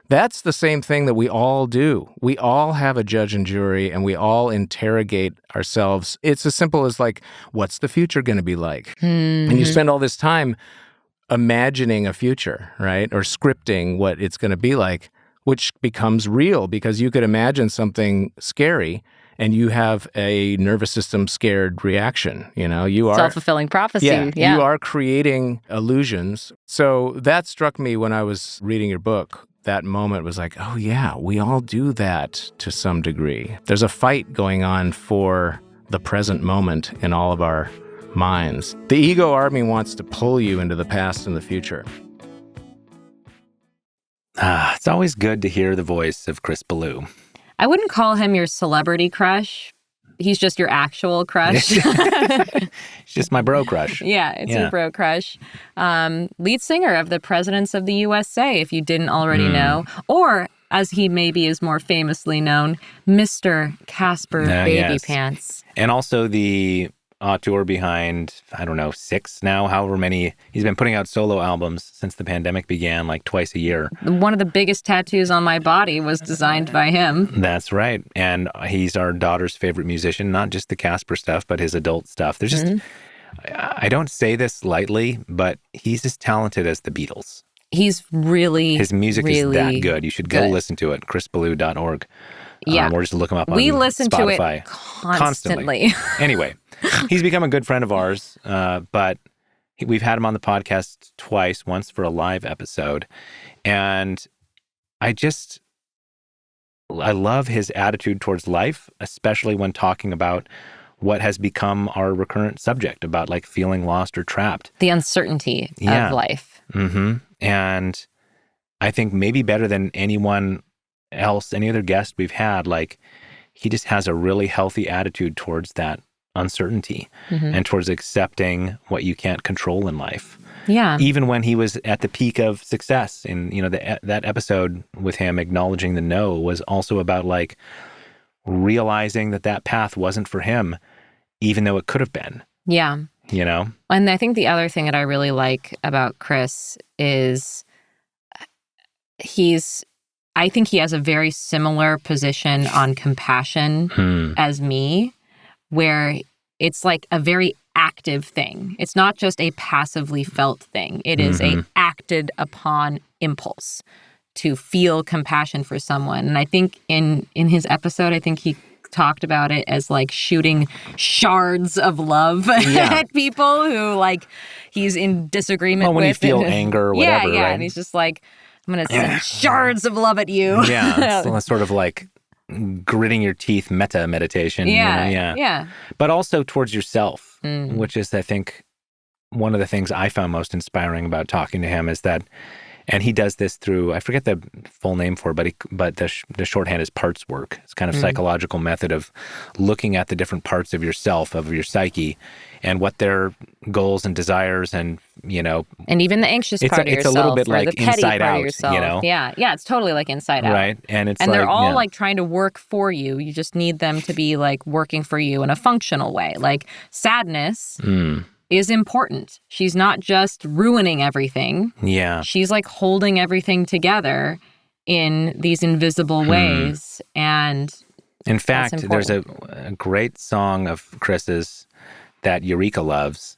That's the same thing that we all do. We all have a judge and jury, and we all interrogate ourselves. It's as simple as like, what's the future going to be like? Mm-hmm. And you spend all this time imagining a future, right? Or scripting what it's going to be like, which becomes real because you could imagine something scary and you have a nervous system scared reaction. You know, you are self-fulfilling prophecy. Yeah, you are creating illusions. So that struck me when I was reading your book. That moment was like, oh yeah, we all do that to some degree. There's a fight going on for the present moment in all of our minds. The ego army wants to pull you into the past and the future. It's always good to hear the voice of Chris Ballou. I wouldn't call him your celebrity crush. He's just your actual crush. It's just my bro crush. Yeah, it's your bro crush. Lead singer of the Presidents of the USA, if you didn't already know. Or, as he maybe is more famously known, Mr. Casper Baby Pants. And also the auteur behind, I don't know, 6 now, however many. He's been putting out solo albums since the pandemic began, like twice a year. One of the biggest tattoos on my body was designed by him. That's right. And he's our daughter's favorite musician, not just the Casper stuff, but his adult stuff. There's just, I don't say this lightly, but he's as talented as the Beatles. He's really, his music is that good. You should go listen to it, chrisballou.org. Yeah. Or just look him up on Spotify. We listen to it constantly. Anyway, he's become a good friend of ours, but we've had him on the podcast twice, once for a live episode. And I love his attitude towards life, especially when talking about what has become our recurrent subject about like feeling lost or trapped. The uncertainty of life. Mm-hmm. And I think maybe better than anyone else, any other guest we've had, like he just has a really healthy attitude towards that uncertainty and towards accepting what you can't control in life. Yeah. Even when he was at the peak of success, and you know, that episode with him acknowledging the no was also about like realizing that path wasn't for him, even though it could have been. Yeah. You know? And I think the other thing that I really like about Chris is I think he has a very similar position on compassion as me, where it's like a very active thing. It's not just a passively felt thing. It is a acted upon impulse to feel compassion for someone. And I think in his episode, I think he talked about it as like shooting shards of love at people who like he's in disagreement with. When you feel anger or whatever, yeah, right? And he's just like, I'm going to send shards of love at you. Yeah, it's sort of like gritting your teeth meta meditation. Yeah. But also towards yourself, which is, I think, one of the things I found most inspiring about talking to him is that, and he does this through, I forget the full name for it, but the shorthand is parts work. It's kind of psychological method of looking at the different parts of yourself, of your psyche, and what their goals and desires and, you know. And even the anxious part of yourself. It's a little bit like the petty Inside part Out, of yourself. you know? Yeah, it's totally like Inside Out. Right. And they're all like trying to work for you. You just need them to be like working for you in a functional way. Like sadness is important. She's not just ruining everything. Yeah. She's like holding everything together in these invisible ways. And in fact, there's a great song of Chris's that Eureka loves.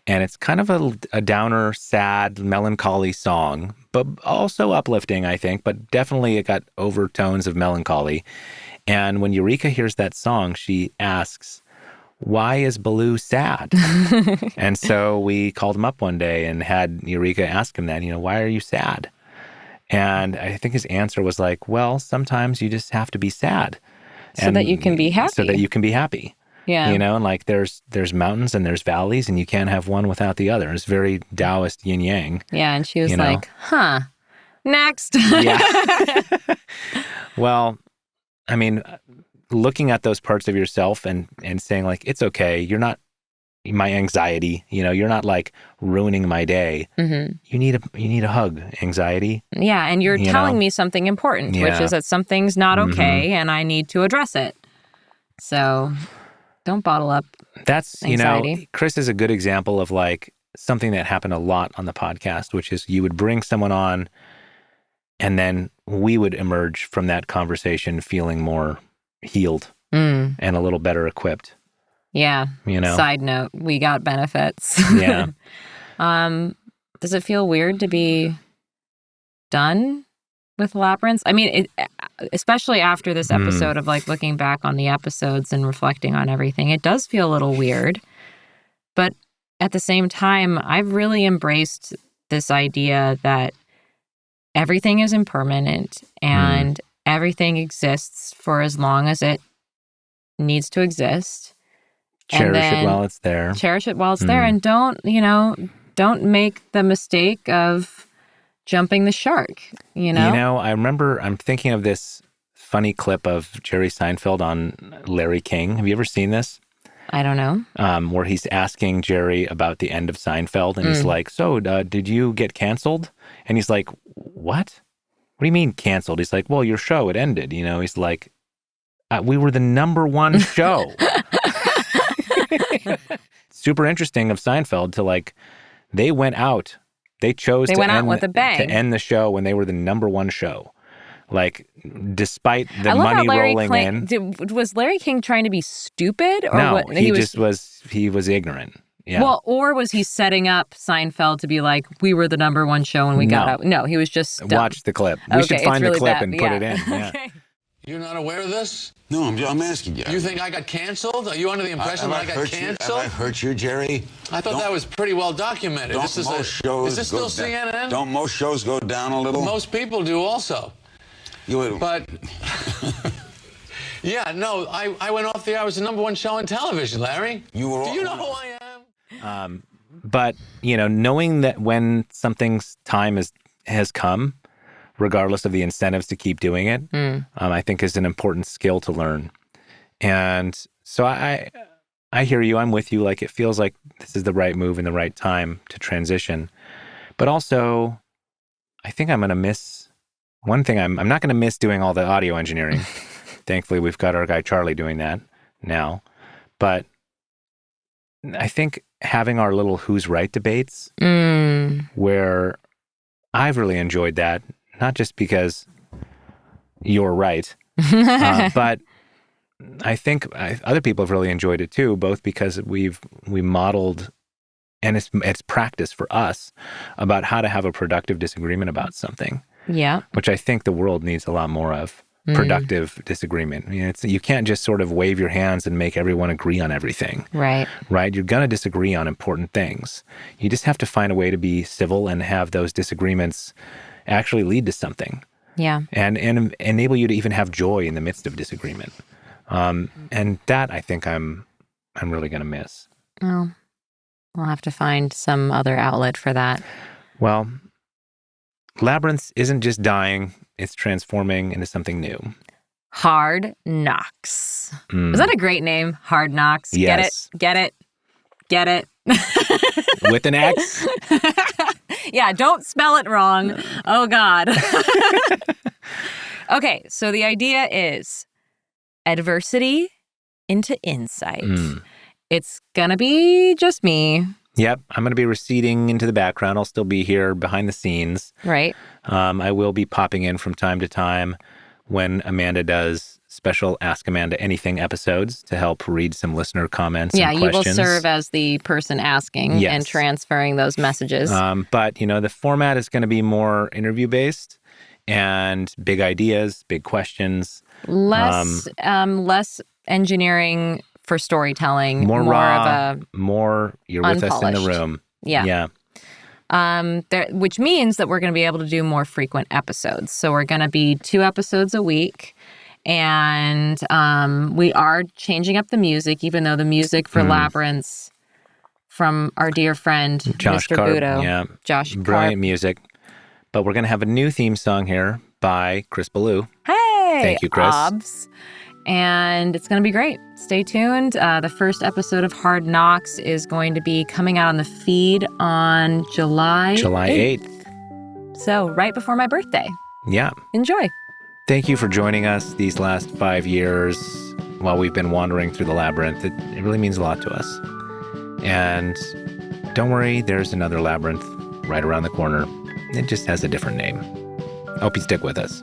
And it's kind of a downer, sad, melancholy song, but also uplifting, I think. But definitely it got overtones of melancholy. And when Eureka hears that song, she asks, why is Ballou sad? And so we called him up one day and had Eureka ask him that, why are you sad? And I think his answer was like, well, sometimes you just have to be sad. So that you can be happy. So that you can be happy. Yeah. And like there's mountains and there's valleys and you can't have one without the other. It's very Taoist yin yang. Yeah. And she was like, next. Yeah. Well, I mean, looking at those parts of yourself and saying like, it's okay. You're not my anxiety. You're not like ruining my day. Mm-hmm. You need a hug, anxiety. Yeah. And you're telling me something important, which is that something's not okay and I need to address it. So don't bottle up That's, anxiety. Chris is a good example of like something that happened a lot on the podcast, which is you would bring someone on and then we would emerge from that conversation feeling more healed and a little better equipped. Yeah. Side note, we got benefits. Yeah. Does it feel weird to be done with Labyrinths? I mean, especially after this episode of like looking back on the episodes and reflecting on everything, it does feel a little weird. But at the same time, I've really embraced this idea that everything is impermanent and everything exists for as long as it needs to exist. Cherish it while it's there. Cherish it while it's there. And don't make the mistake of jumping the shark, I remember, I'm thinking of this funny clip of Jerry Seinfeld on Larry King. Have you ever seen this? I don't know. Where he's asking Jerry about the end of Seinfeld. And he's like, so did you get canceled? And he's like, what? What do you mean canceled? He's like, well, your show, it ended. He's like, we were the #1 show. Super interesting of Seinfeld to like, they went out. They chose to end the show when they were the #1 show. Like, despite the money rolling in. Was Larry King trying to be stupid? Or no, what? He was ignorant. Yeah. Well, or was he setting up Seinfeld to be like, we were the #1 show and we got out? No, he was just dumb. Watch the clip. We should find the clip and put it in. Yeah. Okay. You're not aware of this? No, I'm asking you. You think I got canceled? Are you under the impression that I got canceled? Have I hurt you, Jerry? I thought that was pretty well documented. Is this still CNN? Don't most shows go down a little? Most people do also. But, yeah, no, I went off the air. I was the #1 show on television, Larry. Do you know who I am? But, knowing that when something's time has come, regardless of the incentives to keep doing it, I think is an important skill to learn. And so I hear you. I'm with you. Like, it feels like this is the right move in the right time to transition. But also, I think I'm going to miss one thing. I'm not going to miss doing all the audio engineering. Thankfully, we've got our guy Charlie doing that now. But I think having our little Who's Right debates, where I've really enjoyed that. Not just because you're right, but I think other people have really enjoyed it too, both because we modeled, and it's practice for us about how to have a productive disagreement about something. Yeah. Which I think the world needs a lot more of, productive disagreement. I mean, you can't just sort of wave your hands and make everyone agree on everything. Right. Right? You're going to disagree on important things. You just have to find a way to be civil and have those disagreements actually lead to something. Yeah. And enable you to even have joy in the midst of disagreement. And that I think I'm really going to miss. Well, we'll have to find some other outlet for that. Well, Labyrinths isn't just dying, it's transforming into something new. Hard Knocks. Is that a great name? Hard Knocks. Yes. Get it. With an X? Yeah, don't spell it wrong. Oh, God. Okay, so the idea is adversity into insight. It's going to be just me. Yep, I'm going to be receding into the background. I'll still be here behind the scenes. Right. I will be popping in from time to time when Amanda does special Ask Amanda Anything episodes to help read some listener comments and questions. Yeah, you will serve as the person asking and transferring those messages. But, the format is going to be more interview-based and big ideas, big questions. Less engineering for storytelling. More raw, of a more you're with us in the room. Yeah. Which means that we're going to be able to do more frequent episodes. So we're going to be 2 episodes a week. And we are changing up the music, even though the music for Labyrinths from our dear friend, Josh Mr. Karp, Budo. Yeah. Josh Brilliant Karp. music. But we're going to have a new theme song here by Chris Ballou. Hey! Thank you, Chris. Obs. and it's going to be great. Stay tuned. The first episode of Hard Knocks is going to be coming out on the feed on July 8th. So right before my birthday. Yeah. Enjoy. Thank you for joining us these last 5 years while we've been wandering through the labyrinth. It really means a lot to us. And don't worry, there's another labyrinth right around the corner. It just has a different name. Hope you stick with us.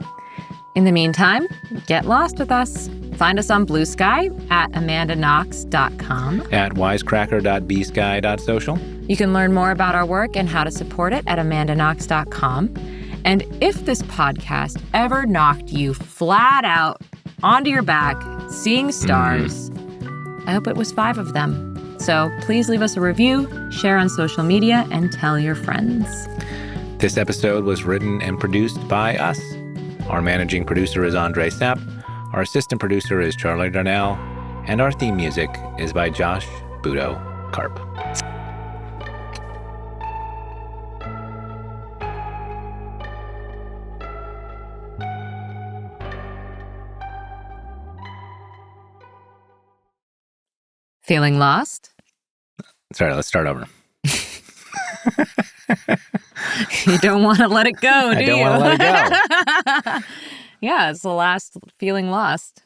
In the meantime, get lost with us. Find us on Bluesky at amandaknox.com. At wisecracker.bsky.social. You can learn more about our work and how to support it at amandaknox.com. And if this podcast ever knocked you flat out onto your back, seeing stars, I hope it was 5 of them. So please leave us a review, share on social media, and tell your friends. This episode was written and produced by us. Our managing producer is Andre Sapp. Our assistant producer is Charlie Darnell. And our theme music is by Josh Budo Karp. Feeling lost? Sorry, let's start over. You don't want to let it go, do you? I don't want to let it go. Yeah, it's the last feeling lost.